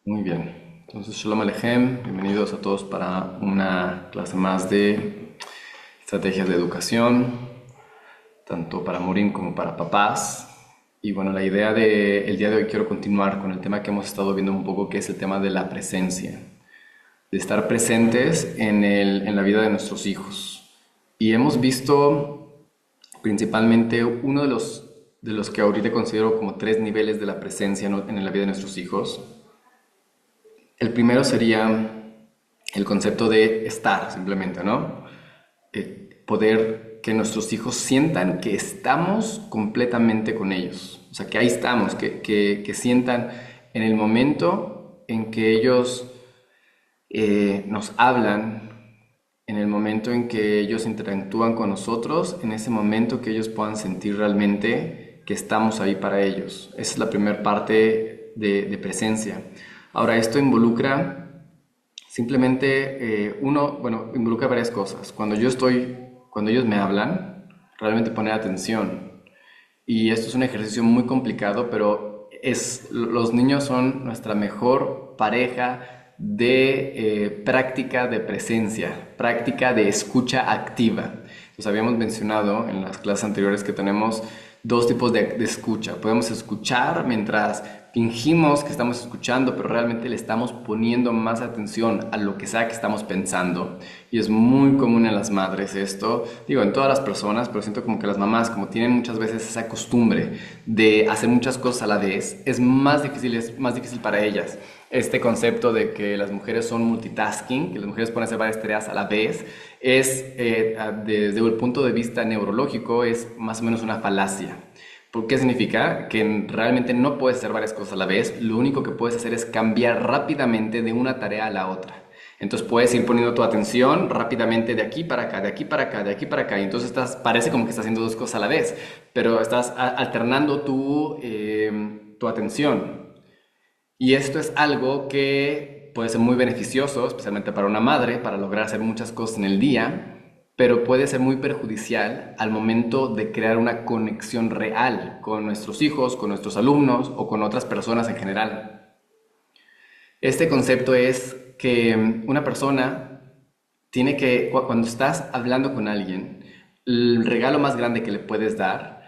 Muy bien. Entonces, Shalom Aleichem, bienvenidos a todos para una clase más de estrategias de educación, tanto para Morim como para papás. Y bueno, la idea del día de hoy quiero continuar con el tema que hemos estado viendo un poco, que es el tema de la presencia, de estar presentes en la vida de nuestros hijos. Y hemos visto principalmente uno de los que ahorita considero como tres niveles de la presencia en la vida de nuestros hijos. El primero sería el concepto de estar, simplemente, ¿no? Poder que nuestros hijos sientan que estamos completamente con ellos. O sea, que ahí estamos, que sientan en el momento en que ellos nos hablan, en el momento en que ellos interactúan con nosotros, en ese momento que ellos puedan sentir realmente que estamos ahí para ellos. Esa es la primera parte de presencia. Ahora, esto involucra simplemente, bueno, involucra varias cosas. Cuando ellos me hablan, realmente poner atención. Y esto es un ejercicio muy complicado, pero los niños son nuestra mejor pareja de práctica de presencia, práctica de escucha activa. Nos habíamos mencionado en las clases anteriores que tenemos dos tipos de escucha. Podemos escuchar mientras fingimos que estamos escuchando, pero realmente le estamos poniendo más atención a lo que sea que estamos pensando. Y es muy común en las madres esto, digo, en todas las personas, pero siento como que las mamás, como tienen muchas veces esa costumbre de hacer muchas cosas a la vez, es más difícil para ellas. Este concepto de que las mujeres son multitasking, que las mujeres pueden hacer varias tareas a la vez, desde el punto de vista neurológico, es más o menos una falacia. ¿Por qué significa? Que realmente no puedes hacer varias cosas a la vez, lo único que puedes hacer es cambiar rápidamente de una tarea a la otra. Entonces puedes ir poniendo tu atención rápidamente de aquí para acá, de aquí para acá, de aquí para acá. Y entonces parece como que estás haciendo dos cosas a la vez, pero estás alternando tu atención. Y esto es algo que puede ser muy beneficioso, especialmente para una madre, para lograr hacer muchas cosas en el día, pero puede ser muy perjudicial al momento de crear una conexión real con nuestros hijos, con nuestros alumnos o con otras personas en general. Este concepto es que una persona tiene que, cuando estás hablando con alguien, el regalo más grande que le puedes dar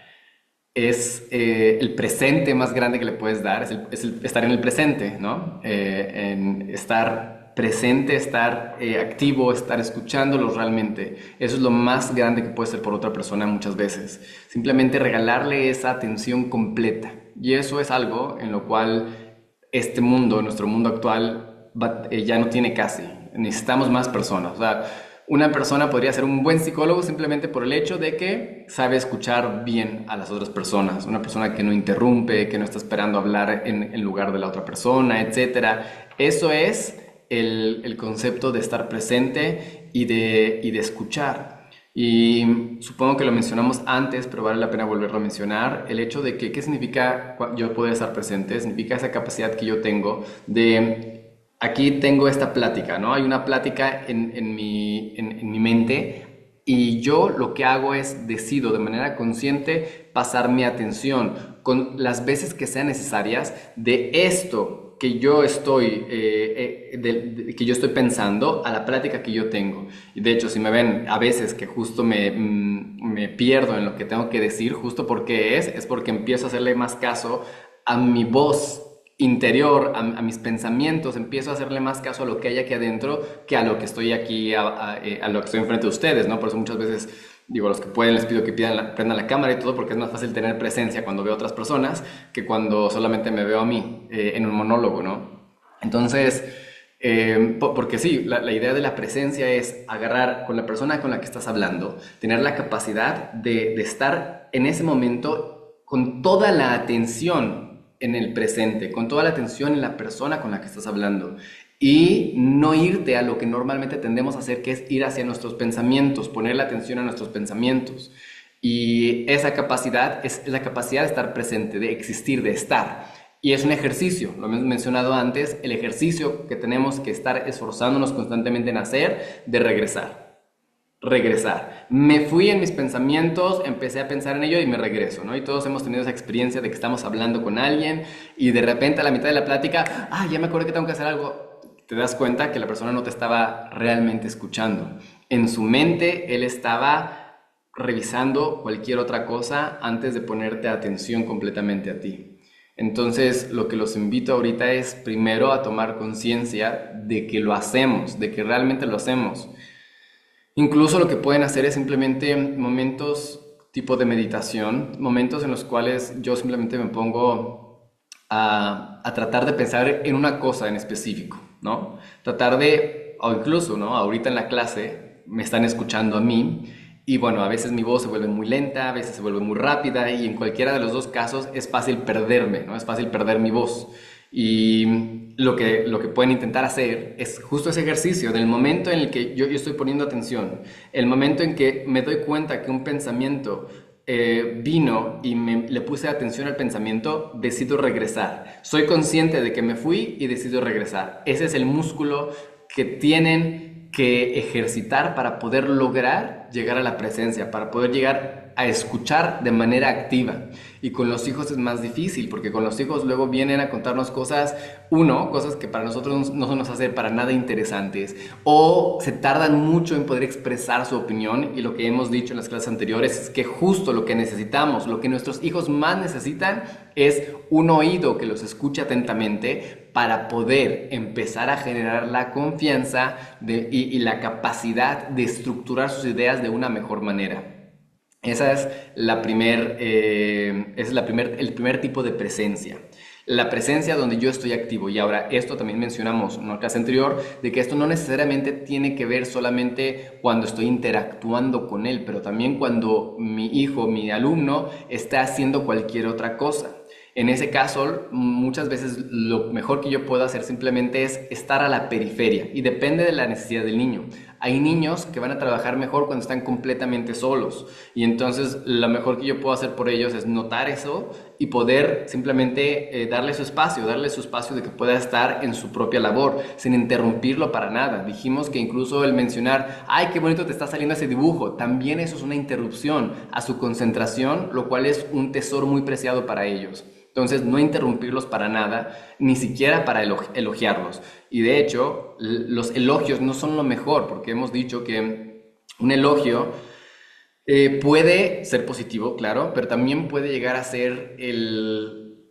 es el presente más grande que le puedes dar, es estar en el presente, ¿no? En estar presente, estar activo, estar escuchándolos realmente. Eso es lo más grande que puede ser por otra persona muchas veces. Simplemente regalarle esa atención completa. Y eso es algo en lo cual este mundo, nuestro mundo actual, ya no tiene casi. Necesitamos más personas. O sea, una persona podría ser un buen psicólogo simplemente por el hecho de que sabe escuchar bien a las otras personas. Una persona que no interrumpe, que no está esperando hablar en lugar de la otra persona, etcétera. Eso es el concepto de estar presente y de escuchar. Y supongo que lo mencionamos antes, pero vale la pena volverlo a mencionar. El hecho de que, ¿qué significa yo poder estar presente? Significa esa capacidad que yo tengo de, aquí tengo esta plática, ¿no? Hay una plática en mi mente y yo lo que hago es decido de manera consciente pasar mi atención con las veces que sean necesarias de esto que yo estoy pensando a la plática que yo tengo. Y de hecho, si me ven a veces que justo me pierdo en lo que tengo que decir, justo porque es porque empiezo a hacerle más caso a mi voz interior, a mis pensamientos, empiezo a hacerle más caso a lo que hay aquí adentro que a lo que estoy aquí, a lo que estoy enfrente de ustedes, ¿no? Por eso muchas veces digo, a los que pueden les pido que prendan la cámara y todo, porque es más fácil tener presencia cuando veo a otras personas que cuando solamente me veo a mí en un monólogo, ¿no? Entonces, porque sí, la idea de la presencia es agarrar con la persona con la que estás hablando, tener la capacidad de estar en ese momento con toda la atención en el presente, con toda la atención en la persona con la que estás hablando y no irte a lo que normalmente tendemos a hacer, que es ir hacia nuestros pensamientos, poner la atención a nuestros pensamientos. Y esa capacidad es la capacidad de estar presente, de existir, de estar. Y es un ejercicio, lo hemos mencionado antes, el ejercicio que tenemos que estar esforzándonos constantemente en hacer, de regresar. regresar. Me fui en mis pensamientos, empecé a pensar en ello y me regreso, ¿no? Y todos hemos tenido esa experiencia de que estamos hablando con alguien y de repente a la mitad de la plática, ya me acordé que tengo que hacer algo. Te das cuenta que la persona no te estaba realmente escuchando. En su mente, él estaba revisando cualquier otra cosa antes de ponerte atención completamente a ti. Entonces, lo que los invito ahorita es primero a tomar conciencia de que lo hacemos, de que realmente lo hacemos. Incluso lo que pueden hacer es simplemente momentos tipo de meditación, momentos en los cuales yo simplemente me pongo a tratar de pensar en una cosa en específico, ¿no? Tratar de, o incluso, ¿no? Ahorita en la clase me están escuchando a mí y bueno, a veces mi voz se vuelve muy lenta, a veces se vuelve muy rápida y en cualquiera de los dos casos es fácil perderme, ¿no? Es fácil perder mi voz. Y lo que pueden intentar hacer es justo ese ejercicio del momento en el que yo estoy poniendo atención, el momento en que me doy cuenta que un pensamiento vino y le puse atención al pensamiento, decido regresar. Soy consciente de que me fui y decido regresar. Ese es el músculo que tienen que ejercitar para poder lograr llegar a la presencia, para poder llegar a escuchar de manera activa. Y con los hijos es más difícil, porque con los hijos luego vienen a contarnos cosas, cosas que para nosotros no se nos hacen para nada interesantes, o se tardan mucho en poder expresar su opinión, y lo que hemos dicho en las clases anteriores es que justo lo que necesitamos, lo que nuestros hijos más necesitan, es un oído que los escuche atentamente para poder empezar a generar la confianza y la capacidad de estructurar sus ideas de una mejor manera. Esa es el primer tipo de presencia. La presencia donde yo estoy activo. Y ahora, esto también mencionamos en una clase anterior, de que esto no necesariamente tiene que ver solamente cuando estoy interactuando con él, pero también cuando mi hijo, mi alumno, está haciendo cualquier otra cosa. En ese caso, muchas veces lo mejor que yo puedo hacer simplemente es estar a la periferia y depende de la necesidad del niño. Hay niños que van a trabajar mejor cuando están completamente solos y entonces lo mejor que yo puedo hacer por ellos es notar eso y poder simplemente darle su espacio de que pueda estar en su propia labor sin interrumpirlo para nada. Dijimos que incluso el mencionar, ¡ay, qué bonito te está saliendo ese dibujo!, también eso es una interrupción a su concentración, lo cual es un tesoro muy preciado para ellos. Entonces, no interrumpirlos para nada, ni siquiera para elogiarlos. Y de hecho, los elogios no son lo mejor, porque hemos dicho que un elogio puede ser positivo, claro, pero también puede llegar a ser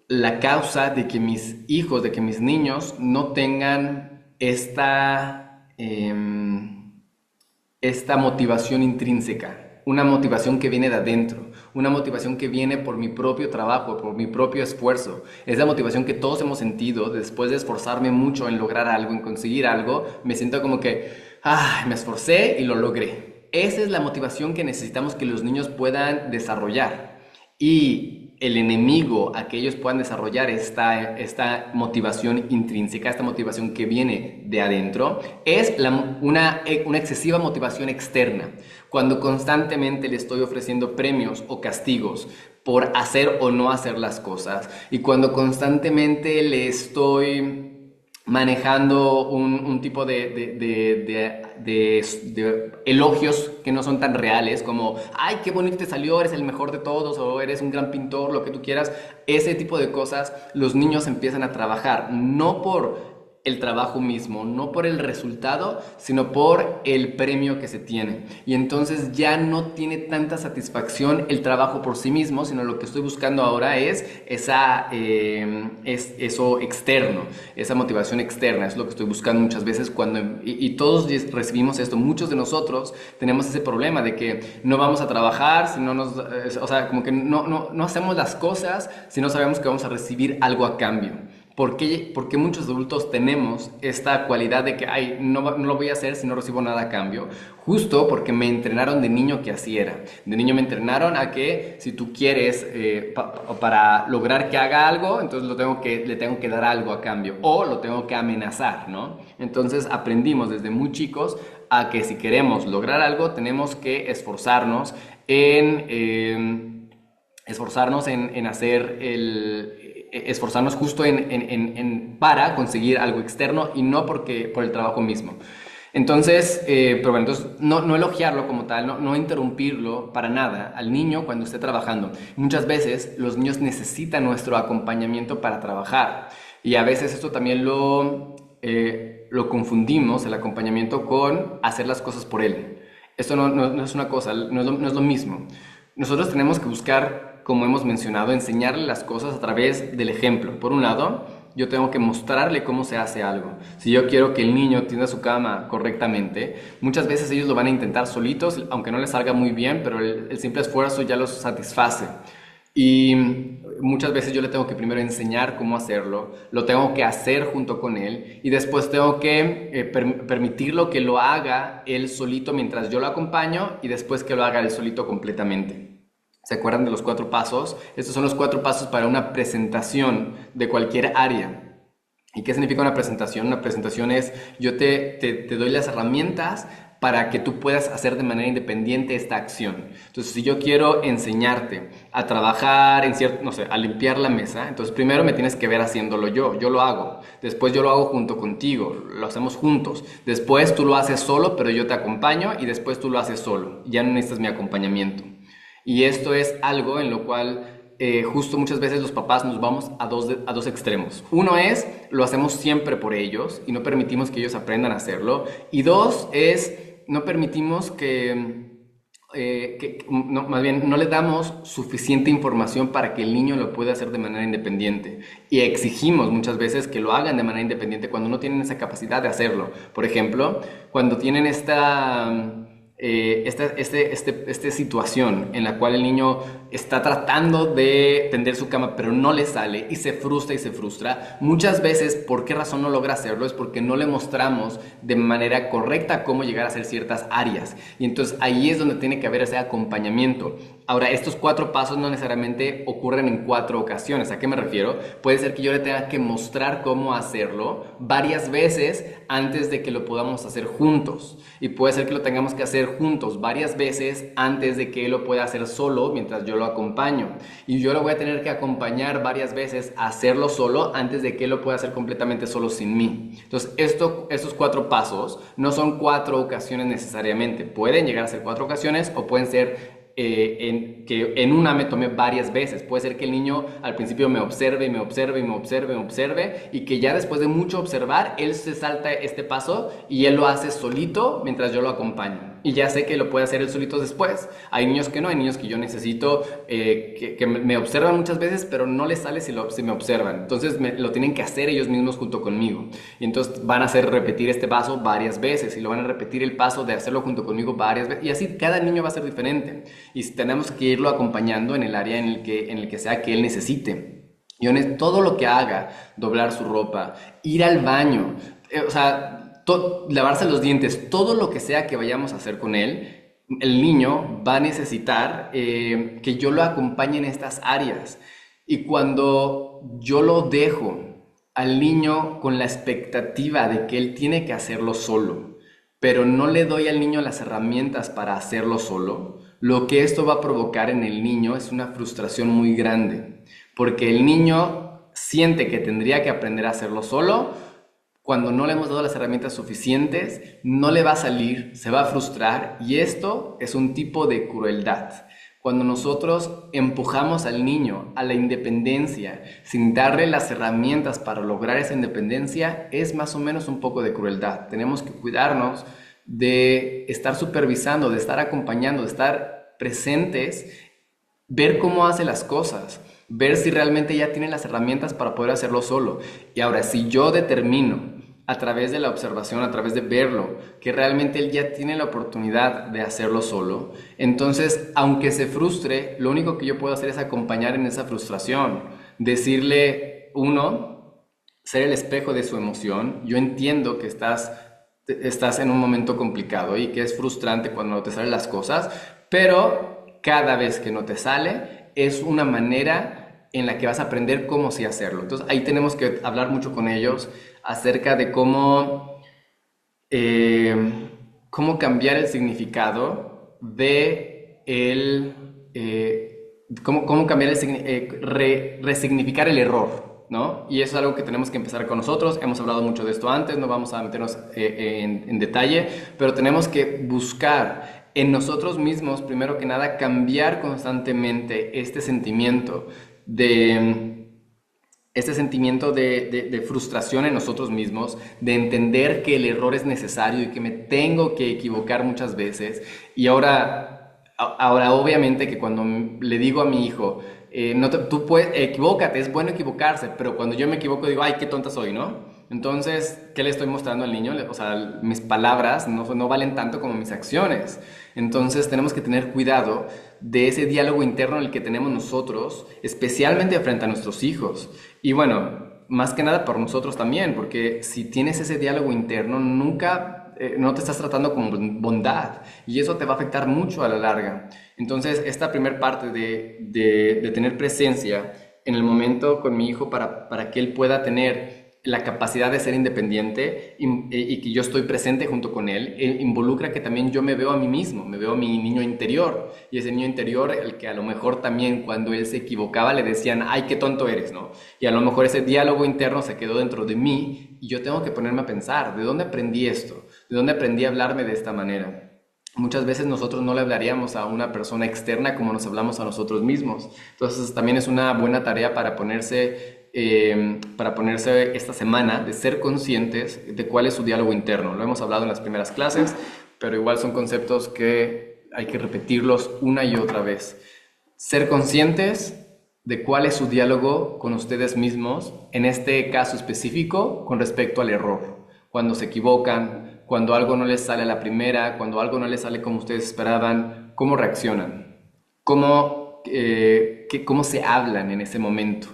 la causa de que mis hijos, de que mis niños no tengan esta motivación intrínseca, una motivación que viene de adentro, una motivación que viene por mi propio trabajo, por mi propio esfuerzo. Esa motivación que todos hemos sentido después de esforzarme mucho en lograr algo, en conseguir algo, me siento como que, me esforcé y lo logré. Esa es la motivación que necesitamos que los niños puedan desarrollar. Y el enemigo a que ellos puedan desarrollar esta motivación intrínseca, esta motivación que viene de adentro, es una excesiva motivación externa. Cuando constantemente le estoy ofreciendo premios o castigos por hacer o no hacer las cosas, y cuando constantemente le estoy manejando un tipo de elogios que no son tan reales, como, ¡ay, qué bonito te salió! Eres el mejor de todos, o eres un gran pintor, lo que tú quieras. Ese tipo de cosas los niños empiezan a trabajar, no por el trabajo mismo, no por el resultado, sino por el premio que se tiene. Y entonces ya no tiene tanta satisfacción el trabajo por sí mismo, sino lo que estoy buscando ahora es eso externo, esa motivación externa. Es lo que estoy buscando muchas veces y todos recibimos esto. Muchos de nosotros tenemos ese problema de que no vamos a trabajar, si no como que no hacemos las cosas si no sabemos que vamos a recibir algo a cambio. ¿Por qué muchos adultos tenemos esta cualidad de que no lo voy a hacer si no recibo nada a cambio? Justo porque me entrenaron de niño que así era. De niño me entrenaron a que si tú quieres para lograr que haga algo, entonces le tengo que dar algo a cambio o lo tengo que amenazar, ¿no? Entonces aprendimos desde muy chicos a que si queremos lograr algo tenemos que esforzarnos esforzarnos justo para conseguir algo externo y no por el trabajo mismo. Entonces, pero bueno, entonces no elogiarlo como tal, no interrumpirlo para nada al niño cuando esté trabajando. Muchas veces los niños necesitan nuestro acompañamiento para trabajar y a veces esto también lo confundimos, el acompañamiento, con hacer las cosas por él. Esto no es una cosa, no es lo mismo. Nosotros tenemos que buscar, como hemos mencionado, enseñarle las cosas a través del ejemplo. Por un lado, yo tengo que mostrarle cómo se hace algo. Si yo quiero que el niño tienda su cama correctamente, muchas veces ellos lo van a intentar solitos, aunque no les salga muy bien, pero el simple esfuerzo ya los satisface. Y muchas veces yo le tengo que primero enseñar cómo hacerlo, lo tengo que hacer junto con él y después tengo que permitirlo que lo haga él solito mientras yo lo acompaño y después que lo haga él solito completamente. ¿Se acuerdan de los 4 pasos? Estos son los 4 pasos para una presentación de cualquier área. ¿Y qué significa una presentación? Una presentación es yo te doy las herramientas para que tú puedas hacer de manera independiente esta acción. Entonces, si yo quiero enseñarte a trabajar en cierto, no sé, a limpiar la mesa, entonces primero me tienes que ver haciéndolo yo lo hago. Después yo lo hago junto contigo, lo hacemos juntos. Después tú lo haces solo, pero yo te acompaño y después tú lo haces solo. Ya no necesitas mi acompañamiento. Y esto es algo en lo cual justo muchas veces los papás nos vamos a dos extremos. Uno es, lo hacemos siempre por ellos y no permitimos que ellos aprendan a hacerlo. Y dos es, no permitimos no, más bien, no le damos suficiente información para que el niño lo pueda hacer de manera independiente. Y exigimos muchas veces que lo hagan de manera independiente cuando no tienen esa capacidad de hacerlo. Por ejemplo, cuando tienen esta situación en la cual el niño está tratando de tender su cama pero no le sale y se frustra. Muchas veces, ¿por qué razón no logra hacerlo? Es porque no le mostramos de manera correcta cómo llegar a hacer ciertas áreas. Y entonces ahí es donde tiene que haber ese acompañamiento. Ahora, estos 4 pasos no necesariamente ocurren en 4 ocasiones. ¿A qué me refiero? Puede ser que yo le tenga que mostrar cómo hacerlo varias veces antes de que lo podamos hacer juntos. Y puede ser que lo tengamos que hacer juntos varias veces antes de que él lo pueda hacer solo mientras yo lo acompaño. Y yo lo voy a tener que acompañar varias veces a hacerlo solo antes de que él lo pueda hacer completamente solo sin mí. Entonces, estos 4 pasos no son 4 ocasiones necesariamente. Pueden llegar a ser 4 ocasiones o pueden ser que en una me tome varias veces. Puede ser que el niño al principio me observe y que ya después de mucho observar él se salta este paso y él lo hace solito mientras yo lo acompaño y ya sé que lo puede hacer él solito después. Hay niños que no, hay niños que yo necesito que me observan muchas veces pero no les sale si me observan, entonces lo tienen que hacer ellos mismos junto conmigo y entonces van a hacer repetir este paso varias veces y lo van a repetir el paso de hacerlo junto conmigo varias veces y así cada niño va a ser diferente. Y tenemos que irlo acompañando en el área en el que sea que él necesite. Todo lo que haga, doblar su ropa, ir al baño, lavarse los dientes, todo lo que sea que vayamos a hacer con él, el niño va a necesitar que yo lo acompañe en estas áreas. Y cuando yo lo dejo al niño con la expectativa de que él tiene que hacerlo solo, pero no le doy al niño las herramientas para hacerlo solo, lo que esto va a provocar en el niño es una frustración muy grande, porque el niño siente que tendría que aprender a hacerlo solo. Cuando no le hemos dado las herramientas suficientes, no le va a salir, se va a frustrar y esto es un tipo de crueldad. Cuando nosotros empujamos al niño a la independencia sin darle las herramientas para lograr esa independencia, es más o menos un poco de crueldad. Tenemos que cuidarnos de estar supervisando, de estar acompañando, de estar presentes, ver cómo hace las cosas, ver si realmente ya tiene las herramientas para poder hacerlo solo. Y ahora, si yo determino a través de la observación, a través de verlo, que realmente él ya tiene la oportunidad de hacerlo solo, entonces, aunque se frustre, lo único que yo puedo hacer es acompañar en esa frustración, decirle, ser el espejo de su emoción. Yo entiendo que estás en un momento complicado y que es frustrante cuando no te salen las cosas, pero cada vez que no te sale es una manera en la que vas a aprender cómo sí hacerlo. Entonces ahí tenemos que hablar mucho con ellos acerca de cómo cambiar el significado de cómo cambiar resignificar el error, ¿no? Y eso es algo que tenemos que empezar con nosotros. Hemos hablado mucho de esto antes, no vamos a meternos en detalle, pero tenemos que buscar en nosotros mismos, primero que nada, cambiar constantemente este sentimiento de frustración en nosotros mismos, de entender que el error es necesario y que me tengo que equivocar muchas veces. Y ahora obviamente que cuando le digo a mi hijo, no tú puedes, equivócate, es bueno equivocarse, pero cuando yo me equivoco digo, ay, qué tonta soy, ¿no? Entonces, ¿qué le estoy mostrando al niño? O sea, mis palabras no valen tanto como mis acciones. Entonces, tenemos que tener cuidado de ese diálogo interno en el que tenemos nosotros, especialmente frente a nuestros hijos. Y bueno, más que nada por nosotros también, porque si tienes ese diálogo interno, nunca, no te estás tratando con bondad y eso te va a afectar mucho a la larga. Entonces, esta primera parte de tener presencia en el momento con mi hijo para que él pueda tener la capacidad de ser independiente y que yo estoy presente junto con él, involucra que también yo me veo a mí mismo, me veo a mi niño interior, y ese niño interior, el que a lo mejor también cuando él se equivocaba le decían, ay, qué tonto eres, ¿no? Y a lo mejor ese diálogo interno se quedó dentro de mí y yo tengo que ponerme a pensar, ¿de dónde aprendí esto? ¿De dónde aprendí a hablarme de esta manera? Muchas veces nosotros no le hablaríamos a una persona externa como nos hablamos a nosotros mismos. Entonces también es una buena tarea para ponerse esta semana de ser conscientes de cuál es su diálogo interno. Lo hemos hablado en las primeras clases, pero igual son conceptos que hay que repetirlos una y otra vez. Ser conscientes de cuál es su diálogo con ustedes mismos, en este caso específico, con respecto al error. Cuando se equivocan, cuando algo no les sale a la primera, cuando algo no les sale como ustedes esperaban, ¿cómo reaccionan? ¿Cómo se hablan en ese momento?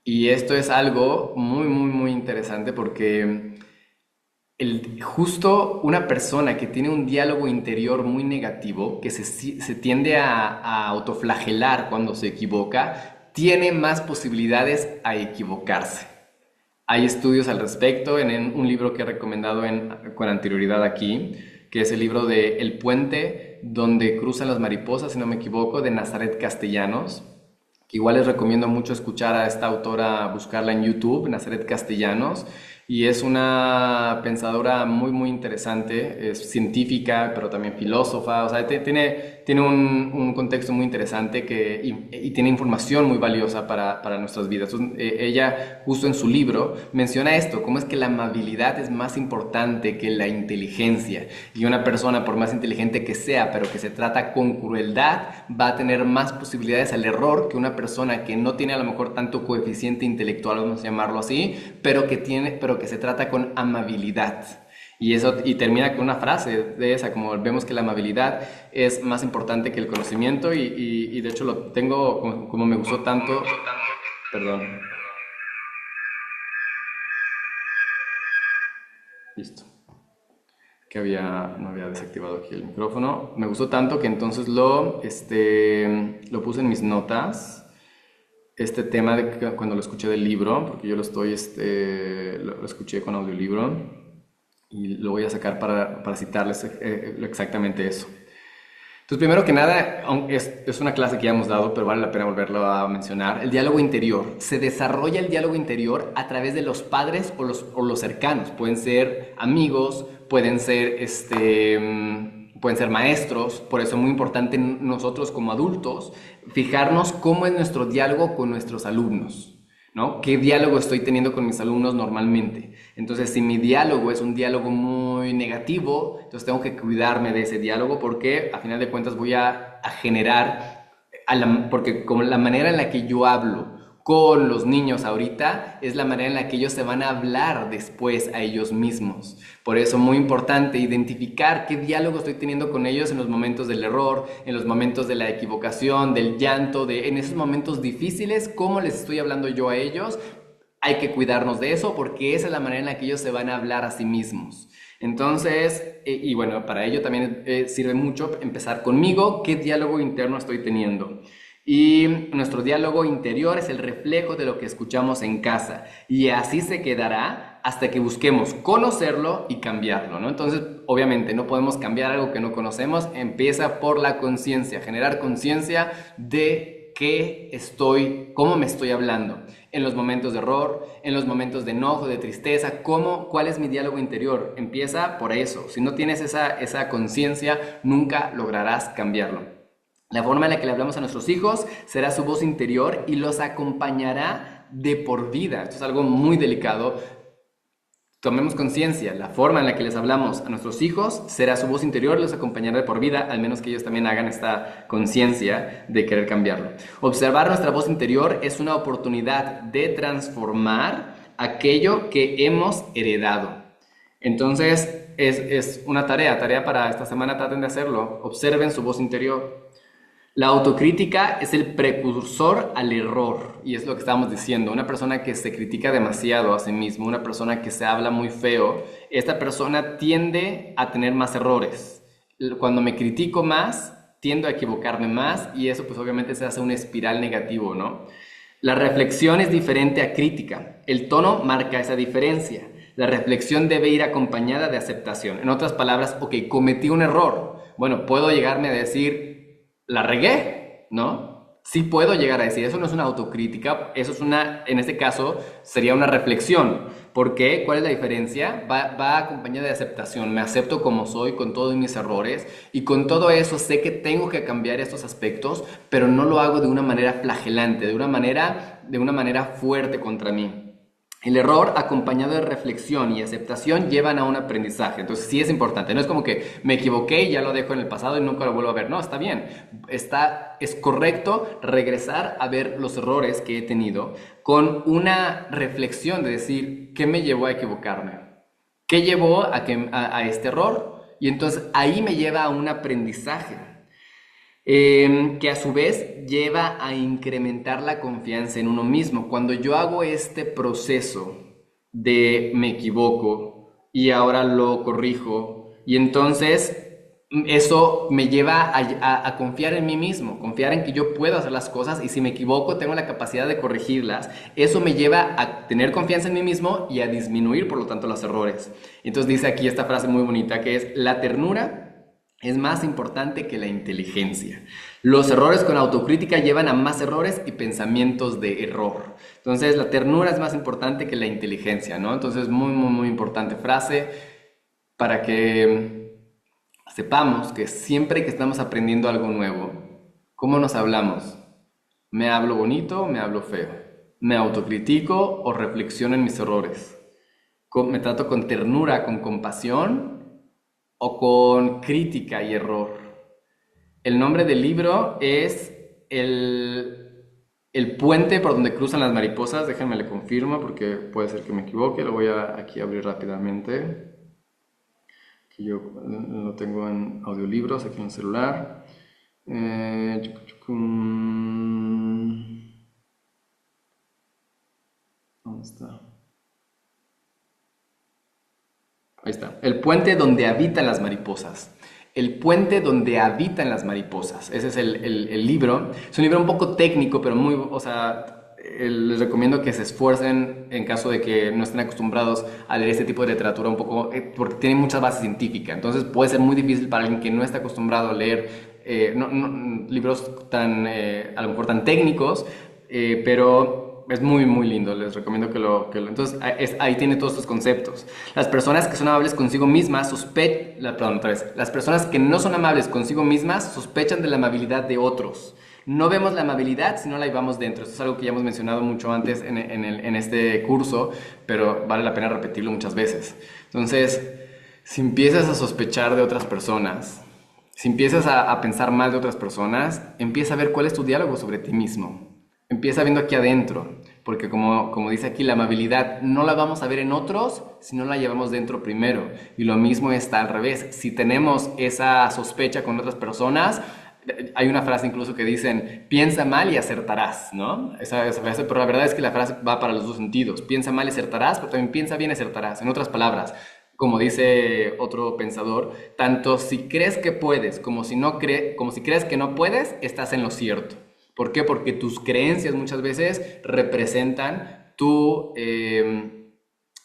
Y esto es algo muy, muy, muy interesante porque justo una persona que tiene un diálogo interior muy negativo, que se tiende a autoflagelar cuando se equivoca, tiene más posibilidades a equivocarse. Hay estudios al respecto en un libro que he recomendado con anterioridad aquí, que es el libro de El puente donde cruzan las mariposas, si no me equivoco, de Nazaret Castellanos, que igual les recomiendo mucho escuchar a esta autora, buscarla en YouTube, Nazaret Castellanos, y es una pensadora muy, muy interesante, es científica, pero también filósofa, o sea, tiene un contexto muy interesante y tiene información muy valiosa para nuestras vidas. Entonces, ella, justo en su libro, menciona esto, cómo es que la amabilidad es más importante que la inteligencia, y una persona, por más inteligente que sea, pero que se trata con crueldad, va a tener más posibilidades al error que una persona que no tiene a lo mejor tanto coeficiente intelectual, vamos a llamarlo así, pero que se trata con amabilidad. Y termina con una frase de esa, como vemos que la amabilidad es más importante que el conocimiento y de hecho lo tengo, como me gustó tanto, perdón, listo, que no había desactivado aquí el micrófono, me gustó tanto que entonces lo puse en mis notas, este tema de que cuando lo escuché del libro, porque yo lo escuché con audiolibro y lo voy a sacar para citarles exactamente eso. Entonces, primero que nada, es una clase que ya hemos dado, pero vale la pena volverlo a mencionar. El diálogo interior. Se desarrolla el diálogo interior a través de los padres o los cercanos. Pueden ser amigos, pueden ser maestros. Por eso es muy importante nosotros como adultos fijarnos cómo es nuestro diálogo con nuestros alumnos, ¿no? ¿Qué diálogo estoy teniendo con mis alumnos normalmente? Entonces, si mi diálogo es un diálogo muy negativo, entonces tengo que cuidarme de ese diálogo porque a final de cuentas voy a generar, porque como la manera en la que yo hablo con los niños ahorita es la manera en la que ellos se van a hablar después a ellos mismos. Por eso muy importante identificar qué diálogo estoy teniendo con ellos en los momentos del error, en los momentos de la equivocación, del llanto, en esos momentos difíciles, cómo les estoy hablando yo a ellos. Hay que cuidarnos de eso porque esa es la manera en la que ellos se van a hablar a sí mismos. Entonces, y bueno, para ello también sirve mucho empezar conmigo, qué diálogo interno estoy teniendo. Y nuestro diálogo interior es el reflejo de lo que escuchamos en casa y así se quedará hasta que busquemos conocerlo y cambiarlo, ¿no? Entonces, obviamente, no podemos cambiar algo que no conocemos, empieza por la conciencia, generar conciencia de cómo me estoy hablando. en los momentos de error, en los momentos de enojo, de tristeza. ¿Cuál es mi diálogo interior? Empieza por eso. Si no tienes esa conciencia, nunca lograrás cambiarlo. La forma en la que le hablamos a nuestros hijos será su voz interior y los acompañará de por vida. Esto es algo muy delicado. Tomemos conciencia, la forma en la que les hablamos a nuestros hijos será su voz interior y los acompañará de por vida, al menos que ellos también hagan esta conciencia de querer cambiarlo. Observar nuestra voz interior es una oportunidad de transformar aquello que hemos heredado. Entonces, es una tarea para esta semana, traten de hacerlo. Observen su voz interior. La autocrítica es el precursor al error, y es lo que estábamos diciendo. Una persona que se critica demasiado a sí mismo, una persona que se habla muy feo, esta persona tiende a tener más errores. Cuando me critico más, tiendo a equivocarme más, y eso pues obviamente se hace una espiral negativo, ¿no? La reflexión es diferente a crítica. El tono marca esa diferencia. La reflexión debe ir acompañada de aceptación. En otras palabras, ok, cometí un error. Bueno, puedo llegarme a decir, la regué, ¿no? Sí puedo llegar a decir, eso no es una autocrítica, eso es en este caso, sería una reflexión. ¿Por qué? ¿Cuál es la diferencia? Va acompañada de aceptación. Me acepto como soy, con todos mis errores, y con todo eso sé que tengo que cambiar estos aspectos, pero no lo hago de una manera flagelante, de una manera fuerte contra mí. El error acompañado de reflexión y aceptación llevan a un aprendizaje. Entonces sí es importante. No es como que me equivoqué y ya lo dejo en el pasado y nunca lo vuelvo a ver. No, está bien. Es correcto regresar a ver los errores que he tenido con una reflexión de decir, ¿qué me llevó a equivocarme? ¿Qué llevó a este error? Y entonces ahí me lleva a un aprendizaje. Que a su vez lleva a incrementar la confianza en uno mismo. Cuando yo hago este proceso de me equivoco y ahora lo corrijo, y entonces eso me lleva a confiar en mí mismo, confiar en que yo puedo hacer las cosas, y si me equivoco tengo la capacidad de corregirlas. Eso me lleva a tener confianza en mí mismo y a disminuir por lo tanto los errores. Entonces dice aquí esta frase muy bonita que es: la ternura es más importante que la inteligencia. Los errores con autocrítica llevan a más errores y pensamientos de error. Entonces, la ternura es más importante que la inteligencia, ¿no? Entonces, muy, muy, muy importante frase para que sepamos que siempre que estamos aprendiendo algo nuevo, ¿cómo nos hablamos? ¿Me hablo bonito o me hablo feo? ¿Me autocritico o reflexiono en mis errores? ¿Me trato con ternura, con compasión, o con crítica y error? El nombre del libro es el puente por donde cruzan las mariposas. Déjenme le confirmo porque puede ser que me equivoque. Lo voy a aquí abrir rápidamente. Que yo lo tengo en audiolibros aquí en el celular. ¿Dónde está? Ahí está. El puente donde habitan las mariposas. El puente donde habitan las mariposas. Ese es el libro. Es un libro un poco técnico, pero muy, o sea, les recomiendo que se esfuercen en caso de que no estén acostumbrados a leer este tipo de literatura un poco, porque tiene mucha base científica. Entonces puede ser muy difícil para alguien que no está acostumbrado a leer libros tan, a lo mejor tan técnicos, pero es muy, muy lindo. Les recomiendo que lo... Entonces, ahí tiene todos estos conceptos. Las personas que son amables consigo mismas las personas que no son amables consigo mismas sospechan de la amabilidad de otros. No vemos la amabilidad si no la llevamos dentro. Esto es algo que ya hemos mencionado mucho antes en este curso, pero vale la pena repetirlo muchas veces. Entonces, si empiezas a sospechar de otras personas, si empiezas a pensar mal de otras personas, empieza a ver cuál es tu diálogo sobre ti mismo. Empieza viendo aquí adentro, porque como dice aquí, la amabilidad no la vamos a ver en otros si no la llevamos dentro primero. Y lo mismo está al revés. Si tenemos esa sospecha con otras personas, hay una frase incluso que dicen, piensa mal y acertarás, ¿no? Esa frase, pero la verdad es que la frase va para los dos sentidos. Piensa mal y acertarás, pero también piensa bien y acertarás. En otras palabras, como dice otro pensador, tanto si crees que puedes como si crees que no puedes, estás en lo cierto. ¿Por qué? Porque tus creencias muchas veces representan tus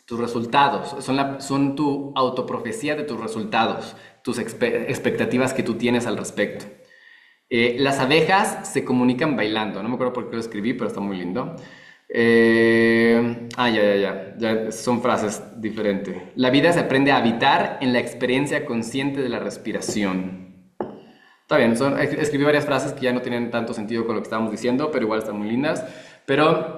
resultados, son tu autoprofecía de tus resultados, tus expectativas que tú tienes al respecto. Las abejas se comunican bailando. No me acuerdo por qué lo escribí, pero está muy lindo. Ya, son frases diferentes. La vida se aprende a habitar en la experiencia consciente de la respiración. Está bien, escribí varias frases que ya no tienen tanto sentido con lo que estábamos diciendo, pero igual están muy lindas. Pero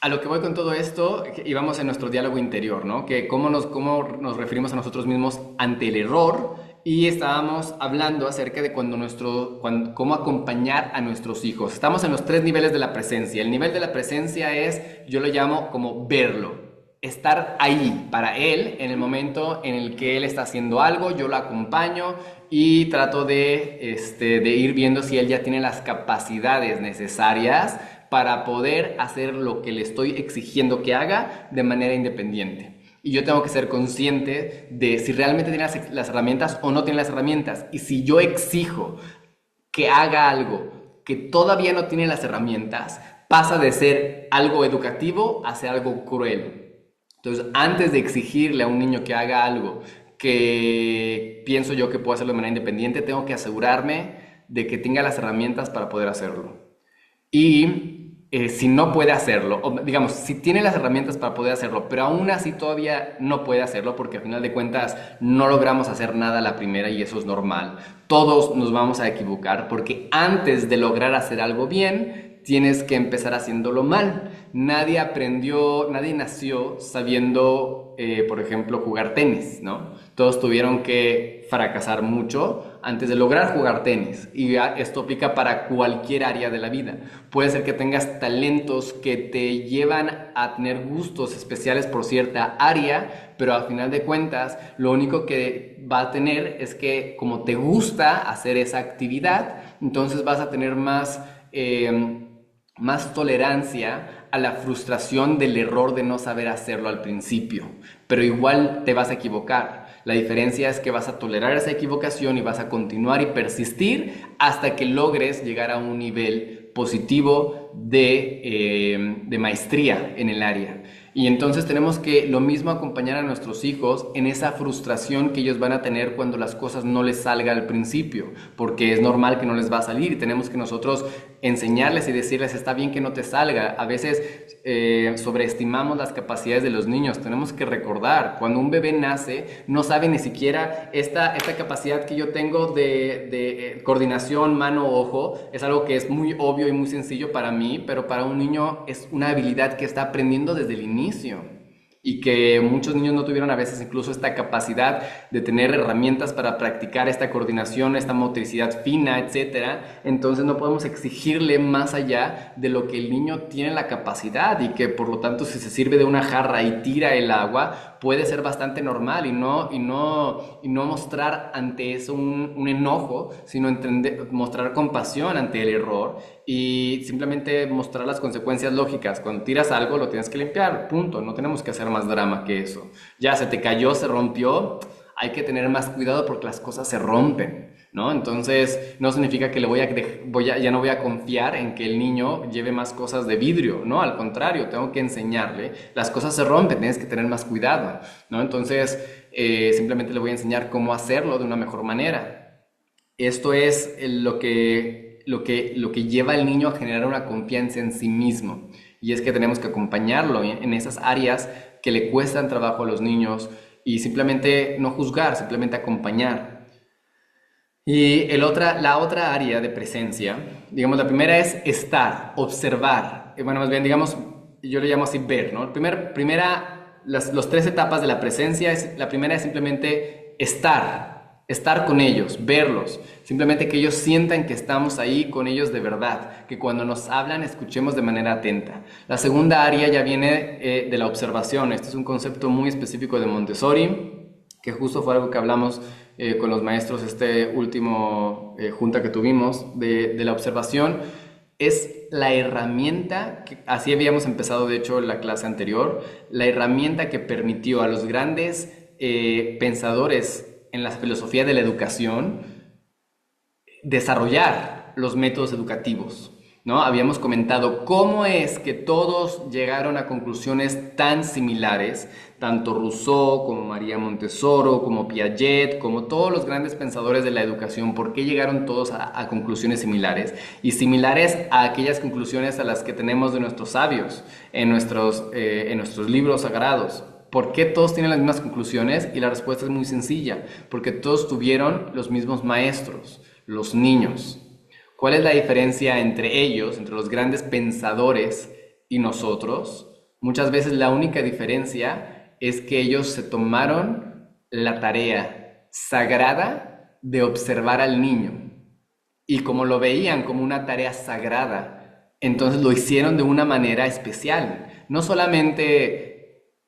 a lo que voy con todo esto, íbamos en nuestro diálogo interior, ¿no? Que cómo nos referimos a nosotros mismos ante el error, y estábamos hablando acerca de cómo acompañar a nuestros hijos. Estamos en los tres niveles de la presencia. El nivel de la presencia es, yo lo llamo como verlo, estar ahí para él en el momento en el que él está haciendo algo. Yo lo acompaño y trato de ir viendo si él ya tiene las capacidades necesarias para poder hacer lo que le estoy exigiendo que haga de manera independiente. Y yo tengo que ser consciente de si realmente tiene las herramientas o no tiene las herramientas. Y si yo exijo que haga algo que todavía no tiene las herramientas, pasa de ser algo educativo a ser algo cruel. Entonces, antes de exigirle a un niño que haga algo que pienso yo que puedo hacerlo de manera independiente, tengo que asegurarme de que tenga las herramientas para poder hacerlo. Y si no puede hacerlo, o digamos, si tiene las herramientas para poder hacerlo, pero aún así todavía no puede hacerlo, porque al final de cuentas no logramos hacer nada a la primera, y eso es normal. Todos nos vamos a equivocar, porque antes de lograr hacer algo bien, tienes que empezar haciéndolo mal. Nadie nació sabiendo, por ejemplo, jugar tenis, ¿no? Todos tuvieron que fracasar mucho antes de lograr jugar tenis, y esto aplica para cualquier área de la vida. Puede ser que tengas talentos que te llevan a tener gustos especiales por cierta área, pero al final de cuentas lo único que va a tener es que, como te gusta hacer esa actividad, entonces vas a tener más tolerancia a la frustración del error de no saber hacerlo al principio, pero igual te vas a equivocar. La diferencia es que vas a tolerar esa equivocación y vas a continuar y persistir hasta que logres llegar a un nivel positivo de maestría en el área. Y entonces tenemos que lo mismo acompañar a nuestros hijos en esa frustración que ellos van a tener cuando las cosas no les salgan al principio, porque es normal que no les va a salir, y tenemos que nosotros enseñarles y decirles: está bien que no te salga. A veces sobreestimamos las capacidades de los niños. Tenemos que recordar, cuando un bebé nace, no sabe ni siquiera esta capacidad que yo tengo de coordinación mano-ojo. Es algo que es muy obvio y muy sencillo para mí, pero para un niño es una habilidad que está aprendiendo desde el inicio, y que muchos niños no tuvieron a veces incluso esta capacidad de tener herramientas para practicar esta coordinación, esta motricidad fina, etcétera. Entonces no podemos exigirle más allá de lo que el niño tiene la capacidad, y que por lo tanto, si se sirve de una jarra y tira el agua, puede ser bastante normal, y no mostrar ante eso un enojo, sino mostrar compasión ante el error, y simplemente mostrar las consecuencias lógicas. Cuando tiras algo, lo tienes que limpiar, punto. No tenemos que hacer más drama que eso. Ya se te cayó, se rompió, hay que tener más cuidado porque las cosas se rompen, ¿no? Entonces no significa que ya no voy a confiar en que el niño lleve más cosas de vidrio, ¿no? Al contrario, tengo que enseñarle, las cosas se rompen, tienes que tener más cuidado, ¿no? Entonces simplemente le voy a enseñar cómo hacerlo de una mejor manera. Esto es lo que lleva al niño a generar una confianza en sí mismo, y es que tenemos que acompañarlo en esas áreas que le cuestan trabajo a los niños, y simplemente no juzgar, simplemente acompañar. Y la otra área de presencia, digamos, la primera es estar, observar, bueno, más bien, digamos, yo le llamo así ver, ¿no? Las tres etapas de la presencia, la primera es simplemente estar con ellos, verlos, simplemente que ellos sientan que estamos ahí con ellos de verdad, que cuando nos hablan escuchemos de manera atenta. La segunda área ya viene de la observación. Este es un concepto muy específico de Montessori, que justo fue algo que hablamos con los maestros último junta que tuvimos de la observación. Es la herramienta, así habíamos empezado de hecho en la clase anterior, la herramienta que permitió a los grandes pensadores en la filosofía de la educación desarrollar los métodos educativos. ¿no? Habíamos comentado cómo es que todos llegaron a conclusiones tan similares, tanto Rousseau como María Montessori, como Piaget, como todos los grandes pensadores de la educación, por qué llegaron todos a conclusiones similares y similares a aquellas conclusiones a las que tenemos de nuestros sabios en nuestros libros sagrados. ¿Por qué todos tienen las mismas conclusiones? Y la respuesta es muy sencilla, porque todos tuvieron los mismos maestros, los niños. ¿Cuál es la diferencia entre ellos, entre los grandes pensadores y nosotros? Muchas veces la única diferencia es que ellos se tomaron la tarea sagrada de observar al niño. Y como lo veían como una tarea sagrada, entonces lo hicieron de una manera especial. No solamente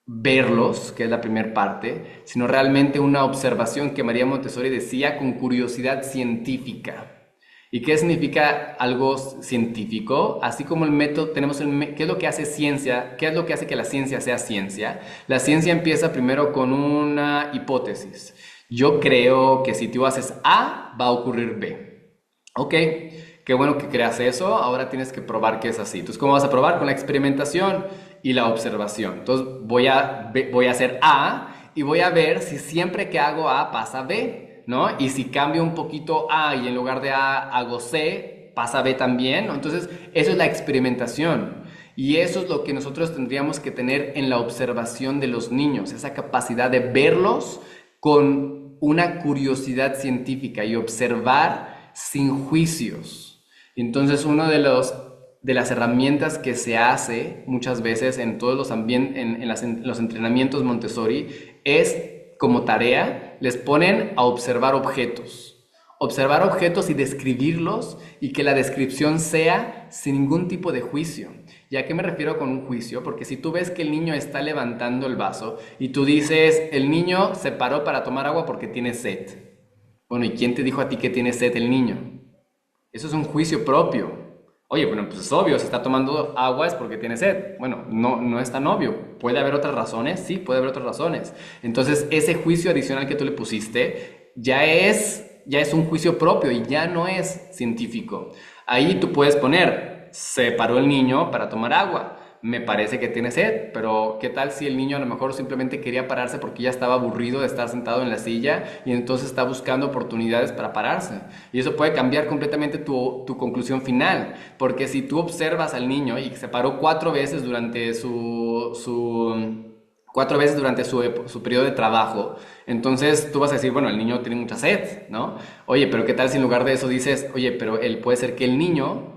verlos, que es la primera parte, sino realmente una observación que María Montessori decía con curiosidad científica. ¿Y qué significa algo científico? Así como el método, tenemos ¿qué es lo que hace ciencia? ¿Qué es lo que hace que la ciencia sea ciencia? La ciencia empieza primero con una hipótesis. Yo creo que si tú haces A, va a ocurrir B. Ok, qué bueno que creas eso, ahora tienes que probar que es así. Entonces, ¿cómo vas a probar? Con la experimentación y la observación. Entonces, voy a hacer A y voy a ver si siempre que hago A pasa B. ¿No? Y si cambio un poquito A y en lugar de A hago C, pasa B también, ¿no? Entonces, eso es la experimentación. Y eso es lo que nosotros tendríamos que tener en la observación de los niños, esa capacidad de verlos con una curiosidad científica y observar sin juicios. Entonces, uno de las herramientas que se hace muchas veces en todos los los entrenamientos Montessori es como tarea, les ponen a observar objetos y describirlos y que la descripción sea sin ningún tipo de juicio. ¿Y a qué me refiero con un juicio? Porque si tú ves que el niño está levantando el vaso y tú dices, el niño se paró para tomar agua porque tiene sed. Bueno, ¿y quién te dijo a ti que tiene sed el niño? Eso es un juicio propio. Oye, bueno, pues es obvio, si está tomando agua es porque tiene sed. Bueno, no es tan obvio. ¿Puede haber otras razones? Sí, puede haber otras razones. Entonces, ese juicio adicional que tú le pusiste ya es un juicio propio y ya no es científico. Ahí tú puedes poner, se paró el niño para tomar agua. Me parece que tiene sed, pero ¿qué tal si el niño a lo mejor simplemente quería pararse porque ya estaba aburrido de estar sentado en la silla y entonces está buscando oportunidades para pararse? Y eso puede cambiar completamente tu conclusión final, porque si tú observas al niño y se paró 4 veces durante su periodo de trabajo, entonces tú vas a decir, bueno, el niño tiene mucha sed, ¿no? Oye, pero ¿qué tal si en lugar de eso dices, oye, pero puede ser que el niño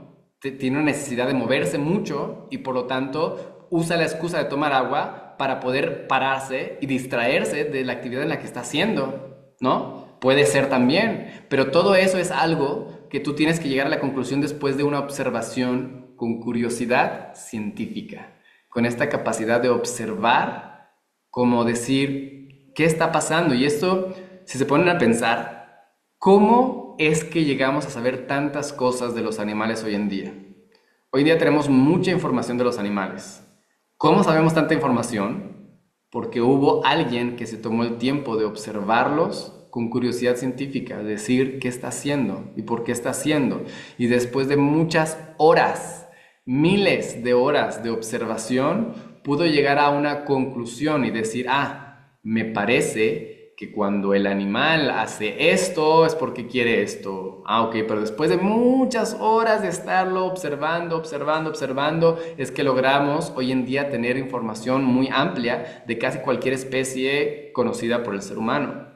tiene una necesidad de moverse mucho y por lo tanto usa la excusa de tomar agua para poder pararse y distraerse de la actividad en la que está haciendo, ¿no? Puede ser también, pero todo eso es algo que tú tienes que llegar a la conclusión después de una observación con curiosidad científica, con esta capacidad de observar, como decir, ¿qué está pasando? Y esto, si se ponen a pensar, ¿cómo es que llegamos a saber tantas cosas de los animales hoy en día? Hoy en día tenemos mucha información de los animales. ¿Cómo sabemos tanta información? Porque hubo alguien que se tomó el tiempo de observarlos con curiosidad científica, decir qué está haciendo y por qué está haciendo. Y después de muchas horas, miles de horas de observación, pudo llegar a una conclusión y decir, me parece que cuando el animal hace esto es porque quiere esto. Ok, pero después de muchas horas de estarlo observando, es que logramos hoy en día tener información muy amplia de casi cualquier especie conocida por el ser humano.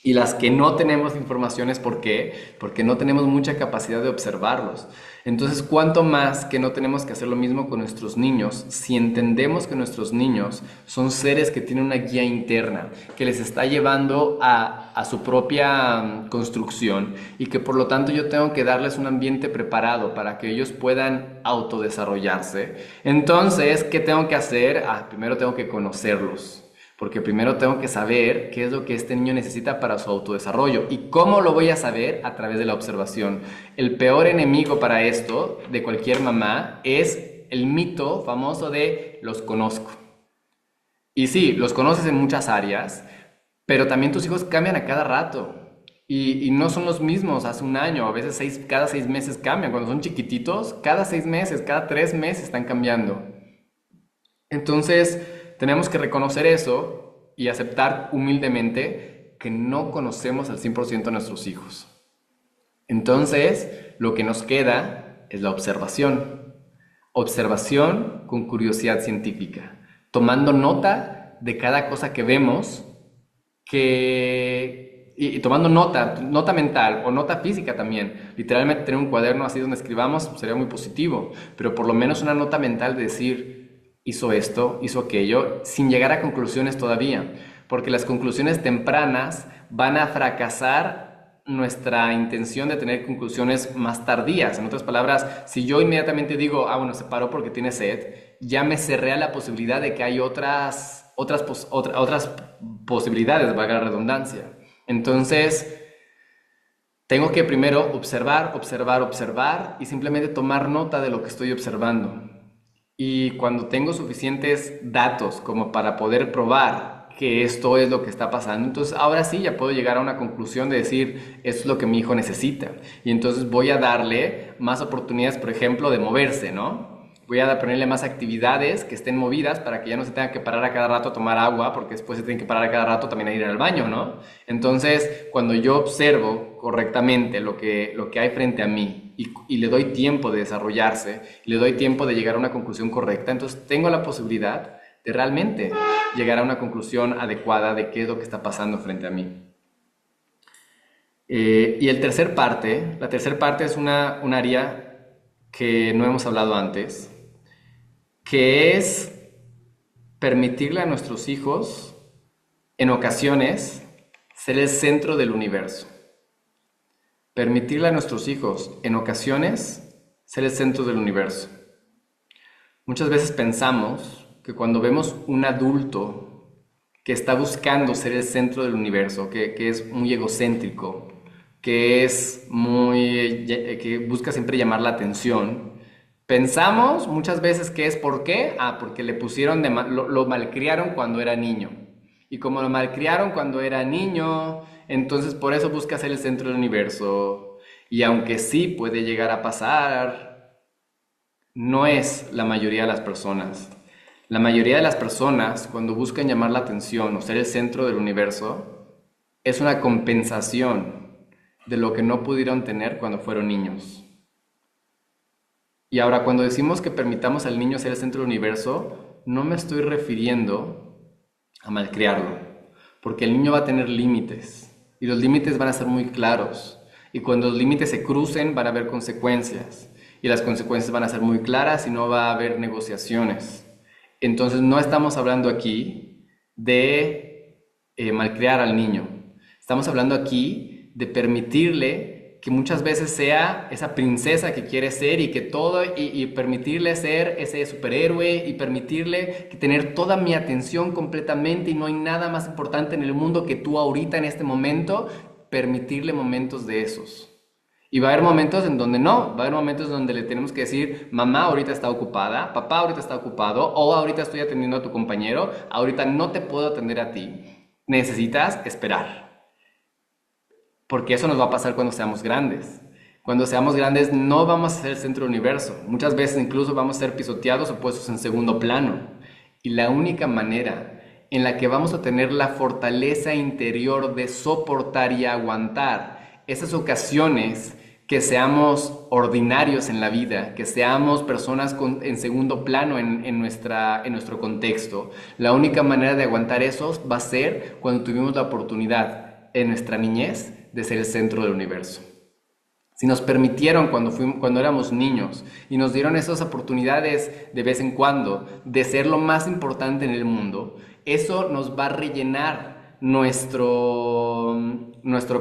Y las que no tenemos información es ¿por qué? Porque no tenemos mucha capacidad de observarlos. Entonces, ¿cuánto más que no tenemos que hacer lo mismo con nuestros niños si entendemos que nuestros niños son seres que tienen una guía interna, que les está llevando a su propia construcción y que por lo tanto yo tengo que darles un ambiente preparado para que ellos puedan autodesarrollarse? Entonces, ¿qué tengo que hacer? Primero tengo que conocerlos. Porque primero tengo que saber qué es lo que este niño necesita para su autodesarrollo. ¿Y cómo lo voy a saber? A través de la observación. El peor enemigo para esto, de cualquier mamá, es el mito famoso de los conozco. Y sí, los conoces en muchas áreas, pero también tus hijos cambian a cada rato. Y no son los mismos hace un año, a veces cada 6 meses cambian. Cuando son chiquititos, cada 6 meses, cada 3 meses están cambiando. Entonces, tenemos que reconocer eso y aceptar humildemente que no conocemos al 100% a nuestros hijos. Entonces, lo que nos queda es la observación. Observación con curiosidad científica, tomando nota de cada cosa que vemos y tomando nota mental o nota física también. Literalmente tener un cuaderno así donde escribamos sería muy positivo, pero por lo menos una nota mental de decir, hizo esto, hizo aquello, sin llegar a conclusiones todavía, porque las conclusiones tempranas van a fracasar nuestra intención de tener conclusiones más tardías. En otras palabras, si yo inmediatamente digo, bueno, se paró porque tiene sed, ya me cerré a la posibilidad de que hay otras posibilidades, valga la redundancia. Entonces, tengo que primero observar y simplemente tomar nota de lo que estoy observando. Y cuando tengo suficientes datos como para poder probar que esto es lo que está pasando, entonces ahora sí ya puedo llegar a una conclusión de decir, esto es lo que mi hijo necesita. Y entonces voy a darle más oportunidades, por ejemplo, de moverse, ¿no? Voy a ponerle más actividades que estén movidas para que ya no se tenga que parar a cada rato a tomar agua, porque después se tiene que parar a cada rato también a ir al baño, ¿no? Entonces, cuando yo observo correctamente lo que hay frente a mí y le doy tiempo de desarrollarse, y le doy tiempo de llegar a una conclusión correcta, entonces tengo la posibilidad de realmente llegar a una conclusión adecuada de qué es lo que está pasando frente a mí. Y la tercera parte es un área que no hemos hablado antes, que es permitirle a nuestros hijos, en ocasiones, ser el centro del universo. Permitirle a nuestros hijos, en ocasiones, ser el centro del universo. Muchas veces pensamos que cuando vemos un adulto que está buscando ser el centro del universo, que es muy egocéntrico, que busca siempre llamar la atención, pensamos muchas veces que es ¿por qué? Porque le pusieron lo malcriaron cuando era niño. Y como lo malcriaron cuando era niño, entonces por eso busca ser el centro del universo. Y aunque sí puede llegar a pasar, no es la mayoría de las personas. La mayoría de las personas, cuando buscan llamar la atención o ser el centro del universo, es una compensación de lo que no pudieron tener cuando fueron niños. Y ahora, cuando decimos que permitamos al niño ser el centro del universo, no me estoy refiriendo a malcriarlo, porque el niño va a tener límites, y los límites van a ser muy claros, y cuando los límites se crucen van a haber consecuencias, y las consecuencias van a ser muy claras y no va a haber negociaciones. Entonces no estamos hablando aquí de malcriar al niño, estamos hablando aquí de permitirle que muchas veces sea esa princesa que quiere ser y que todo, y permitirle ser ese superhéroe y permitirle que tener toda mi atención completamente, y no hay nada más importante en el mundo que tú ahorita en este momento, permitirle momentos de esos. Y va a haber momentos en donde no, va a haber momentos donde le tenemos que decir, mamá ahorita está ocupada, papá ahorita está ocupado, o ahorita estoy atendiendo a tu compañero, ahorita no te puedo atender a ti, necesitas esperar. Porque eso nos va a pasar cuando seamos grandes. Cuando seamos grandes no vamos a ser el centro del universo. Muchas veces incluso vamos a ser pisoteados o puestos en segundo plano. Y la única manera en la que vamos a tener la fortaleza interior de soportar y aguantar esas ocasiones que seamos ordinarios en la vida, que seamos personas en segundo plano en nuestro contexto, la única manera de aguantar eso va a ser cuando tuvimos la oportunidad en nuestra niñez de ser el centro del universo. Si nos permitieron cuando éramos niños y nos dieron esas oportunidades de vez en cuando de ser lo más importante en el mundo, eso nos va a rellenar nuestro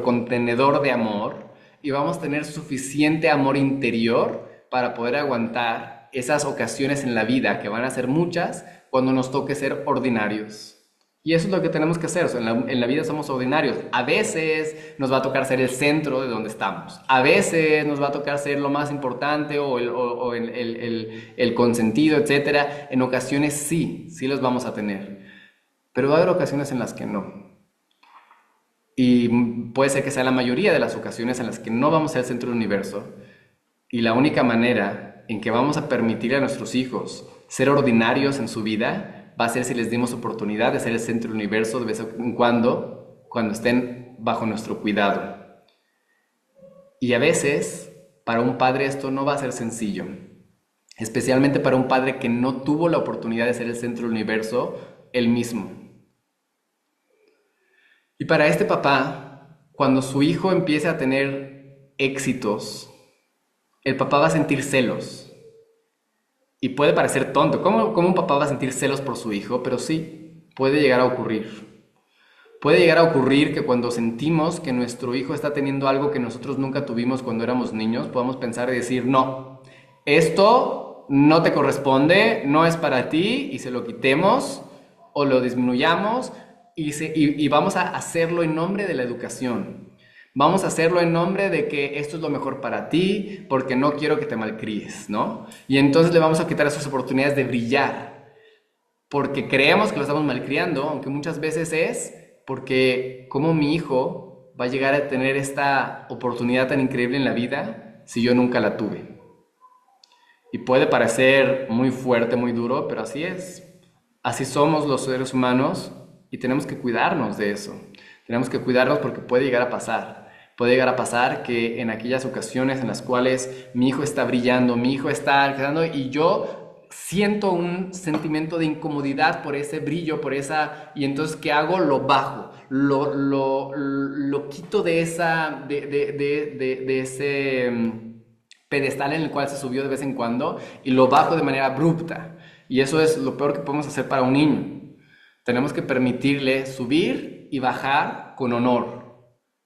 contenedor de amor, y vamos a tener suficiente amor interior para poder aguantar esas ocasiones en la vida, que van a ser muchas, cuando nos toque ser ordinarios. Y eso es lo que tenemos que hacer. O sea, en la vida somos ordinarios. A veces nos va a tocar ser el centro de donde estamos. A veces nos va a tocar ser lo más importante o el consentido, etc. En ocasiones sí los vamos a tener. Pero va a haber ocasiones en las que no. Y puede ser que sea la mayoría de las ocasiones en las que no vamos a ser el centro del universo. Y la única manera en que vamos a permitir a nuestros hijos ser ordinarios en su vida va a ser si les dimos oportunidad de ser el centro del universo de vez en cuando estén bajo nuestro cuidado. Y a veces, para un padre esto no va a ser sencillo, especialmente para un padre que no tuvo la oportunidad de ser el centro del universo él mismo. Y para este papá, cuando su hijo empiece a tener éxitos, el papá va a sentir celos. Y puede parecer tonto. ¿Cómo un papá va a sentir celos por su hijo? Pero sí, puede llegar a ocurrir. Puede llegar a ocurrir que cuando sentimos que nuestro hijo está teniendo algo que nosotros nunca tuvimos cuando éramos niños, podamos pensar y decir, no, esto no te corresponde, no es para ti, y se lo quitemos o lo disminuyamos y vamos a hacerlo en nombre de la educación. Vamos a hacerlo en nombre de que esto es lo mejor para ti, porque no quiero que te malcríes, ¿no? Y entonces le vamos a quitar esas oportunidades de brillar, porque creemos que lo estamos malcriando, aunque muchas veces es porque cómo mi hijo va a llegar a tener esta oportunidad tan increíble en la vida si yo nunca la tuve. Y puede parecer muy fuerte, muy duro, pero así es. Así somos los seres humanos y tenemos que cuidarnos de eso. Tenemos que cuidarnos porque puede llegar a pasar. Puede llegar a pasar que en aquellas ocasiones en las cuales mi hijo está brillando, mi hijo está quedando y yo siento un sentimiento de incomodidad por ese brillo, por esa... Y entonces, ¿qué hago? Lo bajo, lo quito de ese pedestal en el cual se subió de vez en cuando y lo bajo de manera abrupta. Y eso es lo peor que podemos hacer para un niño. Tenemos que permitirle subir y bajar con honor,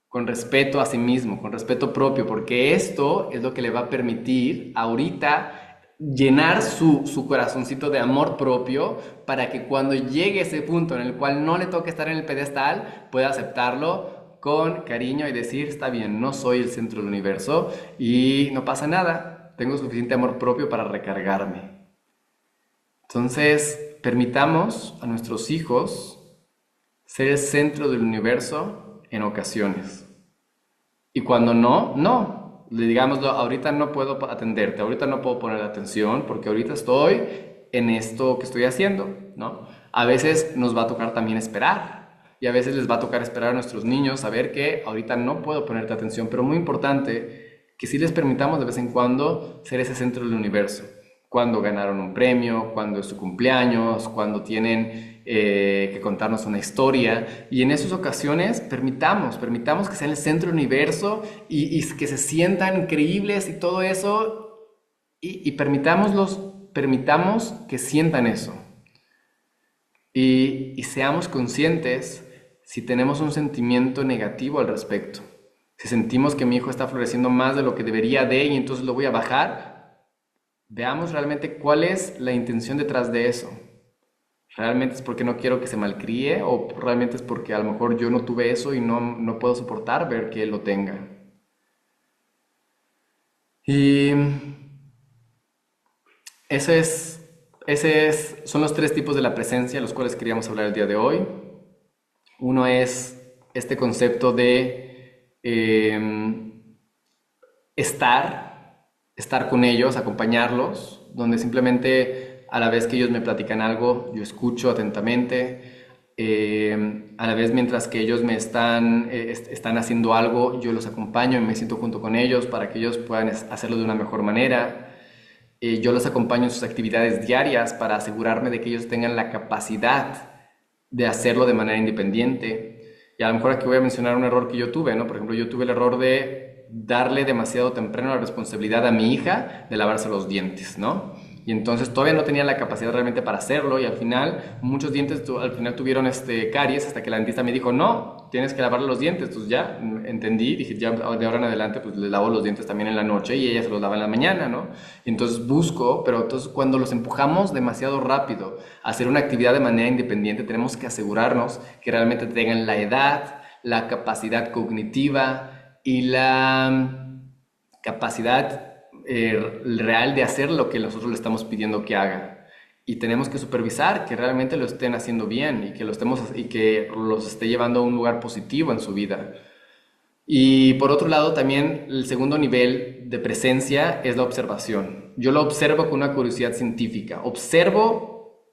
con respeto a sí mismo, con respeto propio, porque esto es lo que le va a permitir ahorita llenar su corazoncito de amor propio para que cuando llegue ese punto en el cual no le toque estar en el pedestal, pueda aceptarlo con cariño y decir, está bien, no soy el centro del universo y no pasa nada, tengo suficiente amor propio para recargarme. Entonces, permitamos a nuestros hijos ser el centro del universo en ocasiones. Y cuando no, no. Le digamos, ahorita no puedo atenderte, ahorita no puedo poner atención porque ahorita estoy en esto que estoy haciendo, ¿no? A veces nos va a tocar también esperar. Y a veces les va a tocar esperar a nuestros niños, saber que ahorita no puedo ponerte atención, pero muy importante que sí les permitamos de vez en cuando ser ese centro del universo. Cuando ganaron un premio, cuando es su cumpleaños, cuando tienen que contarnos una historia. Y en esas ocasiones permitamos que sean el centro del universo y que se sientan increíbles y todo eso. Y permitamos que sientan eso. Y seamos conscientes si tenemos un sentimiento negativo al respecto. Si sentimos que mi hijo está floreciendo más de lo que debería de y entonces lo voy a bajar, veamos realmente cuál es la intención detrás de eso. ¿Realmente es porque no quiero que se malcríe o realmente es porque a lo mejor yo no tuve eso y no puedo soportar ver que él lo tenga? Y son los tres tipos de la presencia, los cuales queríamos hablar el día de hoy. Uno es este concepto de estar con ellos, acompañarlos, donde simplemente a la vez que ellos me platican algo, yo escucho atentamente. A la vez mientras que ellos me están haciendo algo, yo los acompaño y me siento junto con ellos para que ellos puedan hacerlo de una mejor manera. Yo los acompaño en sus actividades diarias para asegurarme de que ellos tengan la capacidad de hacerlo de manera independiente. Y a lo mejor aquí voy a mencionar un error que yo tuve, ¿no? Por ejemplo, yo tuve el error de darle demasiado temprano la responsabilidad a mi hija de lavarse los dientes, ¿no? Y entonces todavía no tenía la capacidad realmente para hacerlo y al final muchos dientes al final tuvieron caries hasta que la dentista me dijo, no, tienes que lavarle los dientes. Entonces ya entendí, dije, ya de ahora en adelante pues le lavo los dientes también en la noche y ella se los lava en la mañana, ¿no? Y entonces pero entonces cuando los empujamos demasiado rápido a hacer una actividad de manera independiente, tenemos que asegurarnos que realmente tengan la edad, la capacidad cognitiva y la capacidad real de hacer lo que nosotros le estamos pidiendo que haga. y tenemos que supervisar que realmente lo estén haciendo bien y que los esté llevando a un lugar positivo en su vida. Y por otro lado, también el segundo nivel de presencia es la observación. Yo lo observo con una curiosidad científica. Observo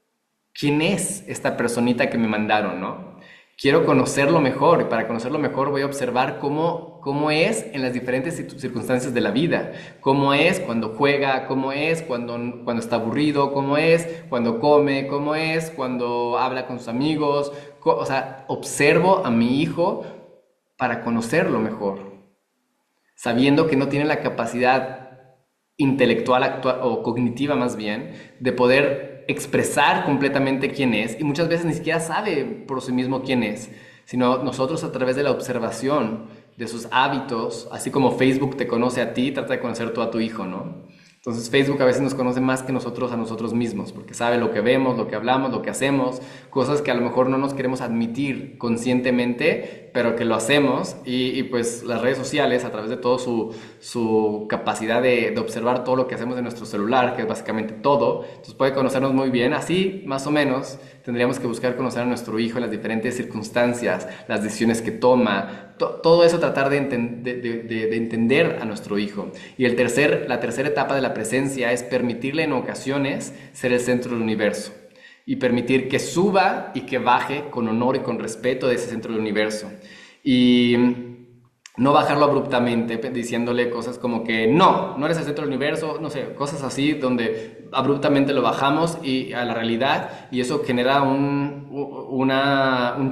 quién es esta personita que me mandaron, ¿no? Quiero conocerlo mejor y para conocerlo mejor voy a observar cómo es en las diferentes circunstancias de la vida. Cómo es cuando juega, cómo es cuando está aburrido, cómo es cuando come, cómo es cuando habla con sus amigos. O sea, observo a mi hijo para conocerlo mejor, sabiendo que no tiene la capacidad intelectual o cognitiva más bien de poder expresar completamente quién es y muchas veces ni siquiera sabe por sí mismo quién es, sino nosotros a través de la observación de sus hábitos, así como Facebook te conoce a ti, trata de conocer tú a tu hijo, ¿no? Entonces Facebook a veces nos conoce más que nosotros a nosotros mismos, porque sabe lo que vemos, lo que hablamos, lo que hacemos, cosas que a lo mejor no nos queremos admitir conscientemente, pero que lo hacemos y pues las redes sociales a través de todo su capacidad de observar todo lo que hacemos en nuestro celular, que es básicamente todo, entonces puede conocernos muy bien, así más o menos tendríamos que buscar conocer a nuestro hijo en las diferentes circunstancias, las decisiones que toma, todo eso tratar de entender a nuestro hijo. Y la tercera etapa de la presencia es permitirle en ocasiones ser el centro del universo y permitir que suba y que baje con honor y con respeto de ese centro del universo. Y no bajarlo abruptamente diciéndole cosas como que no eres el centro del universo, no sé, cosas así donde abruptamente lo bajamos y a la realidad y eso genera un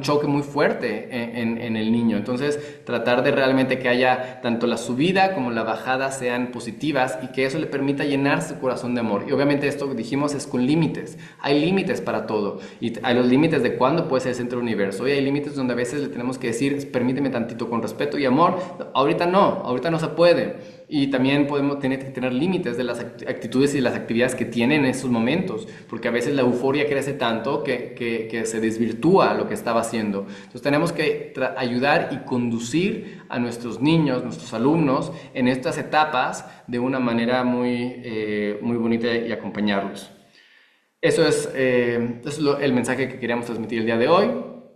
choque muy fuerte en el niño. Entonces tratar de realmente que haya tanto la subida como la bajada sean positivas y que eso le permita llenar su corazón de amor. Y obviamente esto que dijimos es con límites. Hay límites para todo y hay los límites de cuándo puede ser el centro del universo y hay límites donde a veces le tenemos que decir permíteme tantito con respeto y amor. Ahorita no se puede. Y también podemos tener que tener límites de las actitudes y las actividades que tienen en esos momentos, porque a veces la euforia crece tanto que se desvirtúa lo que estaba haciendo. Entonces tenemos que ayudar y conducir a nuestros niños, nuestros alumnos, en estas etapas de una manera muy bonita y acompañarlos. Eso es el mensaje que queríamos transmitir el día de hoy.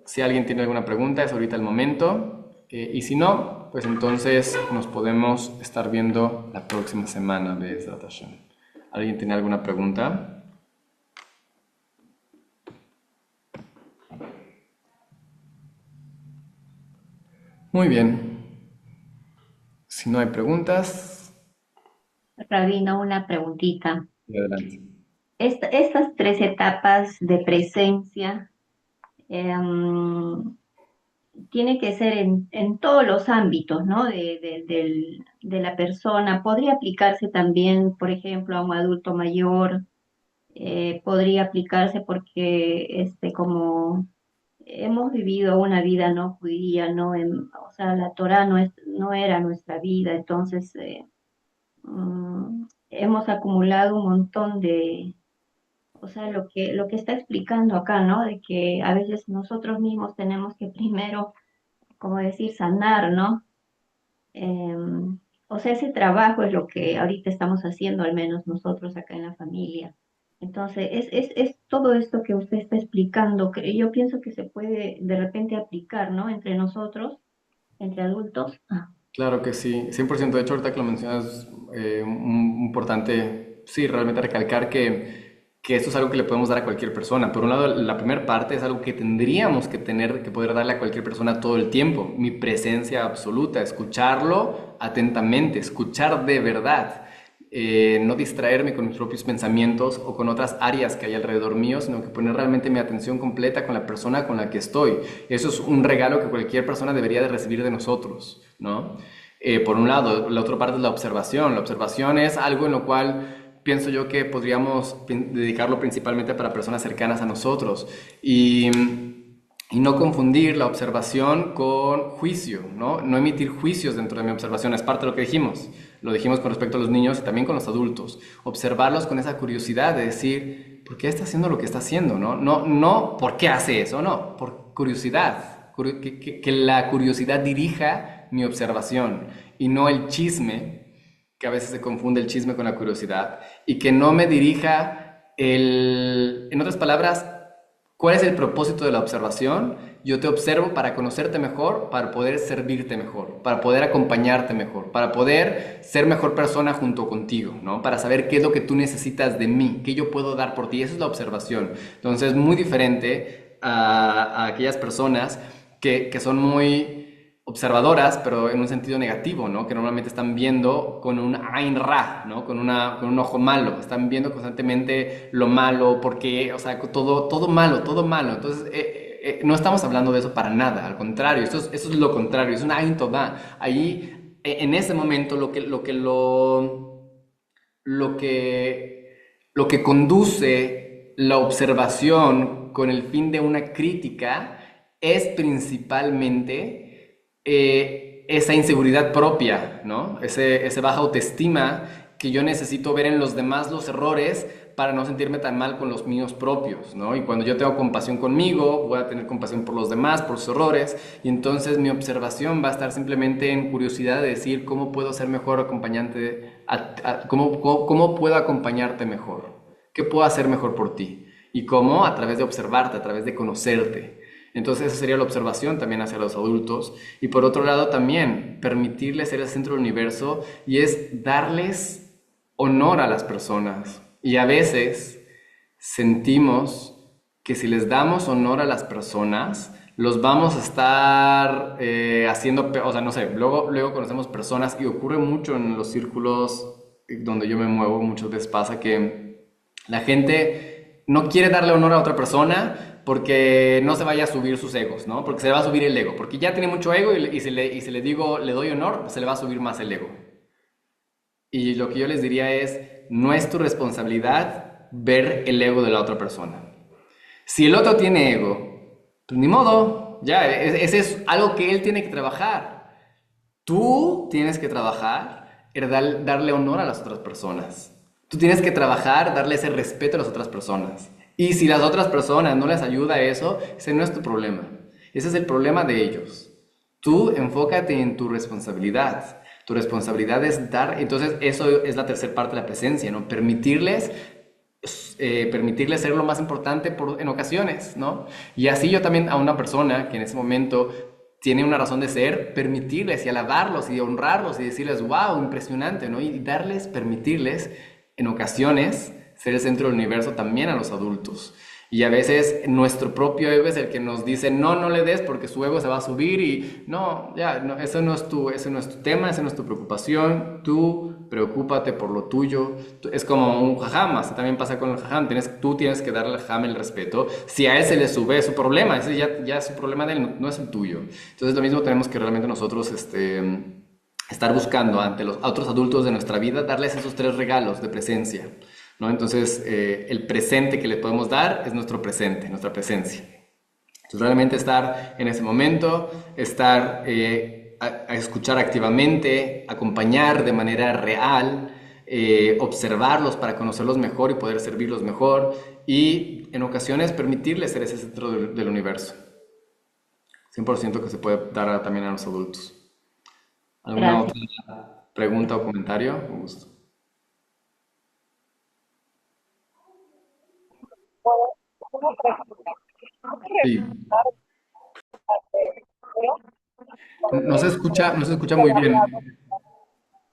Si alguien tiene alguna pregunta, es ahorita el momento. Y si no, pues entonces nos podemos estar viendo la próxima semana de Ezrat Hashem. ¿Alguien tiene alguna pregunta? Muy bien. Si no hay preguntas, Rabino, una preguntita. adelante. Estas tres etapas de presencia em, tiene que ser en todos los ámbitos, ¿no? De la persona. Podría aplicarse también, por ejemplo, a un adulto mayor. Podría aplicarse porque, como hemos vivido una vida no judía, no, o sea, la Torah no era nuestra vida, entonces hemos acumulado un montón de, o sea, lo que está explicando acá, ¿no? De que a veces nosotros mismos tenemos que primero, como decir, sanar, ¿no? O sea, ese trabajo es lo que ahorita estamos haciendo, al menos nosotros acá en la familia. Entonces, es todo esto que usted está explicando, que yo pienso que se puede de repente aplicar, ¿no? Entre nosotros, entre adultos. Claro que sí, 100%. De hecho, ahorita que lo mencionas, importante, sí, realmente recalcar que esto es algo que le podemos dar a cualquier persona. Por un lado, la primera parte es algo que tendríamos que tener, que poder darle a cualquier persona todo el tiempo. Mi presencia absoluta, escucharlo atentamente, escuchar de verdad. No distraerme con mis propios pensamientos o con otras áreas que hay alrededor mío, sino que poner realmente mi atención completa con la persona con la que estoy. Eso es un regalo que cualquier persona debería de recibir de nosotros, ¿no? Por un lado, la otra parte es la observación. La observación es algo en lo cual pienso yo que podríamos dedicarlo principalmente para personas cercanas a nosotros y no confundir la observación con juicio, ¿no? No emitir juicios dentro de mi observación, es parte de lo que dijimos. Lo dijimos con respecto a los niños y también con los adultos. Observarlos con esa curiosidad de decir, ¿por qué está haciendo lo que está haciendo? No, ¿por qué hace eso? No, por curiosidad. Que la curiosidad dirija mi observación y no el chisme, que a veces se confunde el chisme con la curiosidad, y que no me dirija En otras palabras, ¿cuál es el propósito de la observación? Yo te observo para conocerte mejor, para poder servirte mejor, para poder acompañarte mejor, para poder ser mejor persona junto contigo, ¿no? Para saber qué es lo que tú necesitas de mí, qué yo puedo dar por ti. Eso es la observación. Entonces, muy diferente a aquellas personas que son muy observadoras, pero en un sentido negativo, ¿no? Que normalmente están viendo con un Ain Ra, ¿no? Con un ojo malo, están viendo constantemente lo malo, porque, o sea, todo malo, todo malo. Entonces, no estamos hablando de eso para nada, al contrario, eso es lo contrario, es una Ain Tová. Ahí, en ese momento, lo que, lo que conduce la observación con el fin de una crítica es principalmente esa inseguridad propia, ¿no? Ese baja autoestima que yo necesito ver en los demás los errores para no sentirme tan mal con los míos propios, ¿no? Y cuando yo tengo compasión conmigo, voy a tener compasión por los demás, por sus errores, y entonces mi observación va a estar simplemente en curiosidad de decir cómo puedo ser mejor acompañante, cómo puedo acompañarte mejor, qué puedo hacer mejor por ti, y cómo a través de observarte, a través de conocerte. Entonces esa sería la observación también hacia los adultos. Y por otro lado también permitirles ser el centro del universo y es darles honor a las personas. Y a veces sentimos que si les damos honor a las personas, los vamos a estar haciendo, o sea, no sé, luego conocemos personas y ocurre mucho en los círculos donde yo me muevo, muchas veces pasa que la gente no quiere darle honor a otra persona porque no se vaya a subir sus egos, ¿no? Porque se le va a subir el ego, porque ya tiene mucho ego y si le digo, le doy honor, se le va a subir más el ego. Y lo que yo les diría es, no es tu responsabilidad ver el ego de la otra persona. Si el otro tiene ego, pues ni modo, ya, ese es algo que él tiene que trabajar. Tú tienes que trabajar en darle honor a las otras personas. Tú tienes que trabajar, darle ese respeto a las otras personas. Y si las otras personas no les ayuda a eso, ese no es tu problema. Ese es el problema de ellos. Tú enfócate en tu responsabilidad. Tu responsabilidad es dar, entonces eso es la tercera parte de la presencia, ¿no? Permitirles ser lo más importante en ocasiones, ¿no? Y así yo también a una persona que en ese momento tiene una razón de ser, permitirles y alabarlos y honrarlos y decirles, wow, impresionante, ¿no? Y permitirles en ocasiones ser el centro del universo también a los adultos. Y a veces nuestro propio ego es el que nos dice, no, no le des porque su ego se va a subir y no, ya, no, ese no es tu tema, esa no es tu preocupación, tú preocúpate por lo tuyo. Es como un jajam, así también pasa con el jajam, tú tienes que darle al jajam el respeto. Si a él se le sube, es su problema, ese ya es su problema de él, no es el tuyo. Entonces lo mismo tenemos que realmente nosotros estar buscando ante los otros adultos de nuestra vida, darles esos tres regalos de presencia, ¿no? Entonces, el presente que le podemos dar es nuestro presente, nuestra presencia. Entonces, realmente estar en ese momento, estar a escuchar activamente, acompañar de manera real, observarlos para conocerlos mejor y poder servirlos mejor y en ocasiones permitirles ser ese centro del universo. 100% que se puede dar también a los adultos. ¿Alguna Gracias. otra pregunta o comentario? Con gusto. Sí. No se escucha muy bien.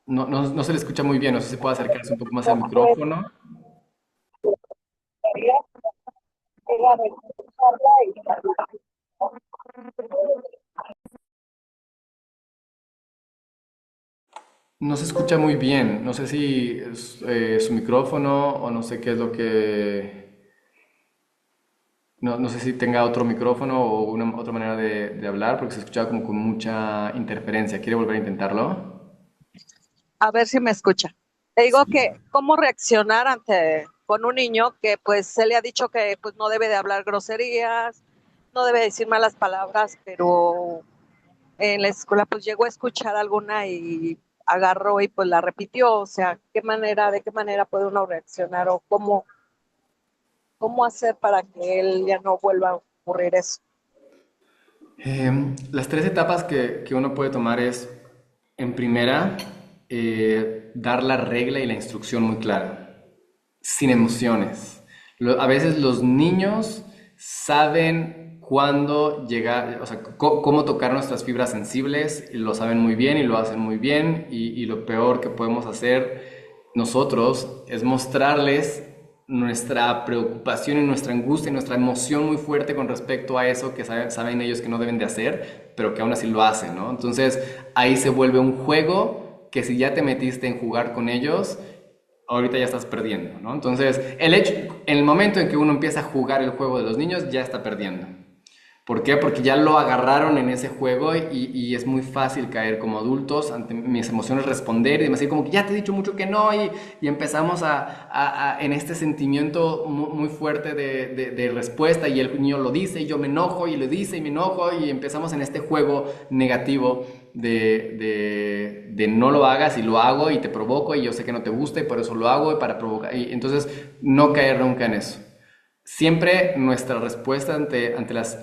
No se le escucha muy bien. No sé si puede acercarse un poco más al micrófono. No se escucha muy bien. No sé si es su micrófono o no sé qué es lo que... No sé si tenga otro micrófono o otra manera de hablar porque se escuchaba como con mucha interferencia. ¿Quiere volver a intentarlo? A ver si me escucha. Le digo Sí. que cómo reaccionar ante con un niño que pues se le ha dicho que pues no debe de hablar groserías, no debe decir malas palabras, pero en la escuela pues llegó a escuchar alguna y agarró y pues la repitió, o sea, de qué manera puede uno reaccionar o cómo hacer para que él ya no vuelva a ocurrir eso. Las tres etapas que uno puede tomar es, en primera, dar la regla y la instrucción muy clara, sin emociones. A veces los niños saben cuándo llegar, o sea, cómo tocar nuestras fibras sensibles, y lo saben muy bien y lo hacen muy bien, y lo peor que podemos hacer nosotros es mostrarles nuestra preocupación y nuestra angustia y nuestra emoción muy fuerte con respecto a eso que saben ellos que no deben de hacer, pero que aún así lo hacen, ¿no? Entonces ahí se vuelve un juego que si ya te metiste en jugar con ellos, ahorita ya estás perdiendo, ¿no? Entonces, en el momento en que uno empieza a jugar el juego de los niños, ya está perdiendo. ¿Por qué? Porque ya lo agarraron en ese juego y es muy fácil caer como adultos ante mis emociones, responder y decir como que ya te he dicho mucho que no, y empezamos en este sentimiento muy fuerte de respuesta, y el niño lo dice y yo me enojo y le dice y me enojo, y empezamos en este juego negativo de no lo hagas y lo hago y te provoco y yo sé que no te gusta y por eso lo hago y para provocar, y entonces no caer nunca en eso. Siempre nuestra respuesta ante las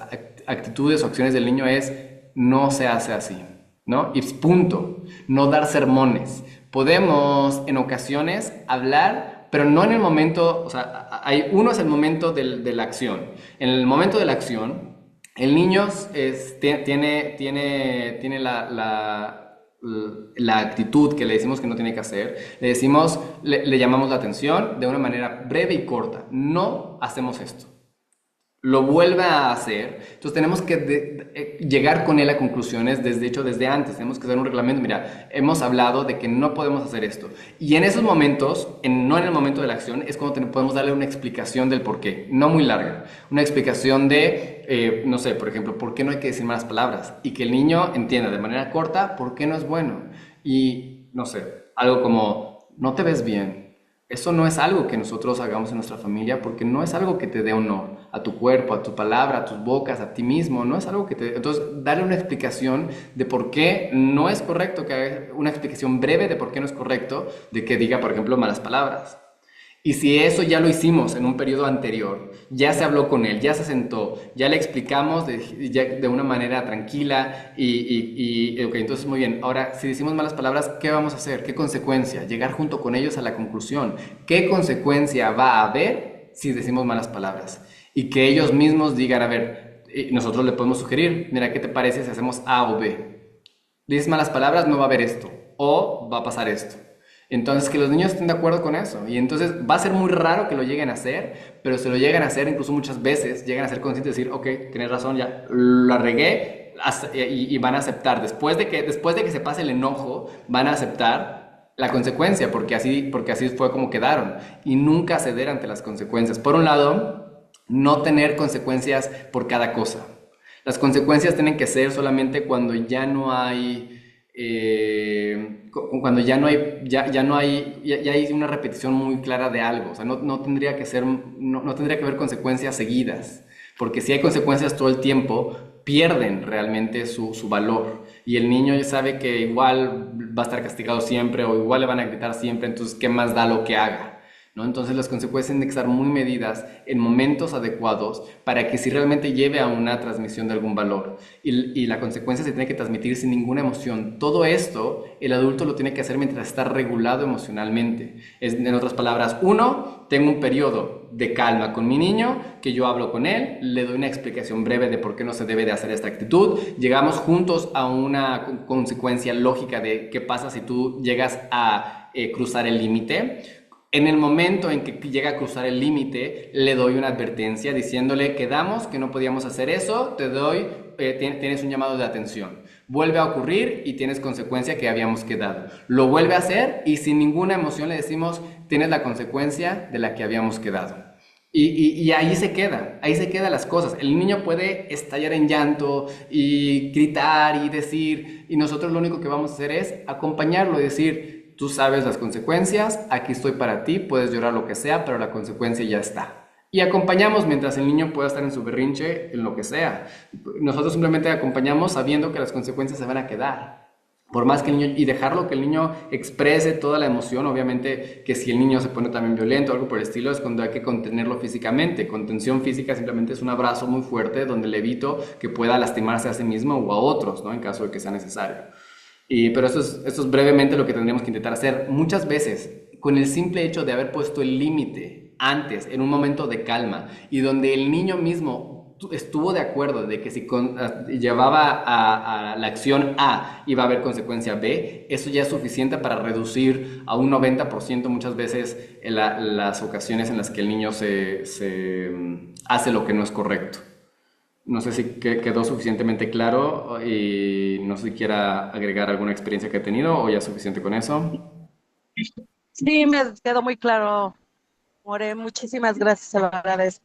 actitudes o acciones del niño es: no se hace así, ¿no? Y punto. No dar sermones. Podemos en ocasiones hablar, pero no en el momento, o sea, uno es el momento de la acción. En el momento de la acción, el niño tiene la actitud que le decimos que no tiene que hacer. Le llamamos la atención de una manera breve y corta: no hacemos esto. Lo vuelve a hacer. Entonces tenemos que llegar con él a conclusiones, desde antes. Tenemos que hacer un reglamento. Mira, hemos hablado de que no podemos hacer esto. Y en esos momentos, no en el momento de la acción, es cuando podemos darle una explicación del por qué. No muy larga. Una explicación de, no sé, por ejemplo, por qué no hay que decir malas palabras. Y que el niño entienda de manera corta por qué no es bueno. Y, no sé, algo como: no te ves bien. Eso no es algo que nosotros hagamos en nuestra familia, porque no es algo que te dé honor a tu cuerpo, a tu palabra, a tus bocas, a ti mismo. No es algo que te... Entonces, darle una explicación de por qué no es correcto, que haga una explicación breve de por qué no es correcto, de que diga, por ejemplo, malas palabras. Y si eso ya lo hicimos en un periodo anterior, ya se habló con él, ya se sentó, ya le explicamos de una manera tranquila ok, entonces muy bien. Ahora, si decimos malas palabras, ¿qué vamos a hacer? ¿Qué consecuencia? Llegar junto con ellos a la conclusión. ¿Qué consecuencia va a haber si decimos malas palabras? Y que ellos mismos digan: a ver, nosotros le podemos sugerir: mira, ¿qué te parece si hacemos A o B? Dices malas palabras, no va a haber esto, o va a pasar esto. Entonces, que los niños estén de acuerdo con eso. Y entonces va a ser muy raro que lo lleguen a hacer, pero se lo llegan a hacer, incluso muchas veces llegan a ser conscientes de decir: ok, tienes razón, ya la regué, y van a aceptar. Después de que se pase el enojo, van a aceptar la consecuencia, porque así fue como quedaron. Y nunca ceder ante las consecuencias. Por un lado, no tener consecuencias por cada cosa. Las consecuencias tienen que ser solamente cuando ya no hay... cuando ya hay una repetición muy clara de algo. O sea, no tendría que haber consecuencias seguidas, porque si hay consecuencias todo el tiempo, pierden realmente su valor, y el niño ya sabe que igual va a estar castigado siempre, o igual le van a gritar siempre, entonces ¿qué más da lo que haga? ¿No? Entonces las consecuencias tienen que estar muy medidas en momentos adecuados para que sí realmente lleve a una transmisión de algún valor, y la consecuencia se tiene que transmitir sin ninguna emoción. Todo esto el adulto lo tiene que hacer mientras está regulado emocionalmente. En otras palabras, tengo un periodo de calma con mi niño, que yo hablo con él, le doy una explicación breve de por qué no se debe de hacer esta actitud, llegamos juntos a una consecuencia lógica de qué pasa si tú llegas a cruzar el límite. En el momento en que llega a cruzar el límite, le doy una advertencia diciéndole: quedamos que no podíamos hacer eso, tienes un llamado de atención. Vuelve a ocurrir y tienes consecuencia que habíamos quedado. Lo vuelve a hacer y sin ninguna emoción le decimos: tienes la consecuencia de la que habíamos quedado. Y ahí se quedan las cosas. El niño puede estallar en llanto y gritar y decir, y nosotros lo único que vamos a hacer es acompañarlo y decir: tú sabes las consecuencias, aquí estoy para ti, puedes llorar lo que sea, pero la consecuencia ya está. Y acompañamos mientras el niño pueda estar en su berrinche, en lo que sea. Nosotros simplemente acompañamos sabiendo que las consecuencias se van a quedar. Por más que el niño, y dejarlo que el niño exprese toda la emoción. Obviamente que si el niño se pone también violento o algo por el estilo, es cuando hay que contenerlo físicamente. Contención física simplemente es un abrazo muy fuerte donde le evito que pueda lastimarse a sí mismo o a otros, ¿no? En caso de que sea necesario. Pero esto es brevemente lo que tendríamos que intentar hacer. Muchas veces, con el simple hecho de haber puesto el límite antes, en un momento de calma, y donde el niño mismo estuvo de acuerdo de que si llevaba a la acción A iba a haber consecuencia B, eso ya es suficiente para reducir a un 90% muchas veces las ocasiones en las que el niño hace lo que no es correcto. No sé si quedó suficientemente claro y no sé si quiera agregar alguna experiencia que ha tenido o ya es suficiente con eso. Sí, me quedó muy claro, More. Muchísimas gracias, se lo agradezco.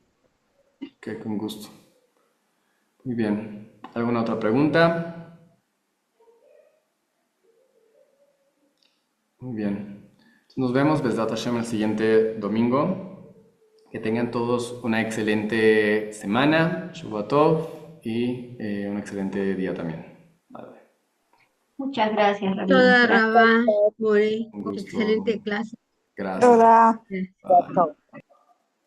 Que con gusto. Muy bien. ¿Alguna otra pregunta? Muy bien. Nos vemos, Besdat Hashem, el siguiente domingo. Que tengan todos una excelente semana, Shavua Tov, y un excelente día también. Vale. Muchas gracias, Rabino. Toda Gracias. Rabá, More, Un gusto. excelente clase. Gracias. Hola. Gracias. Bye.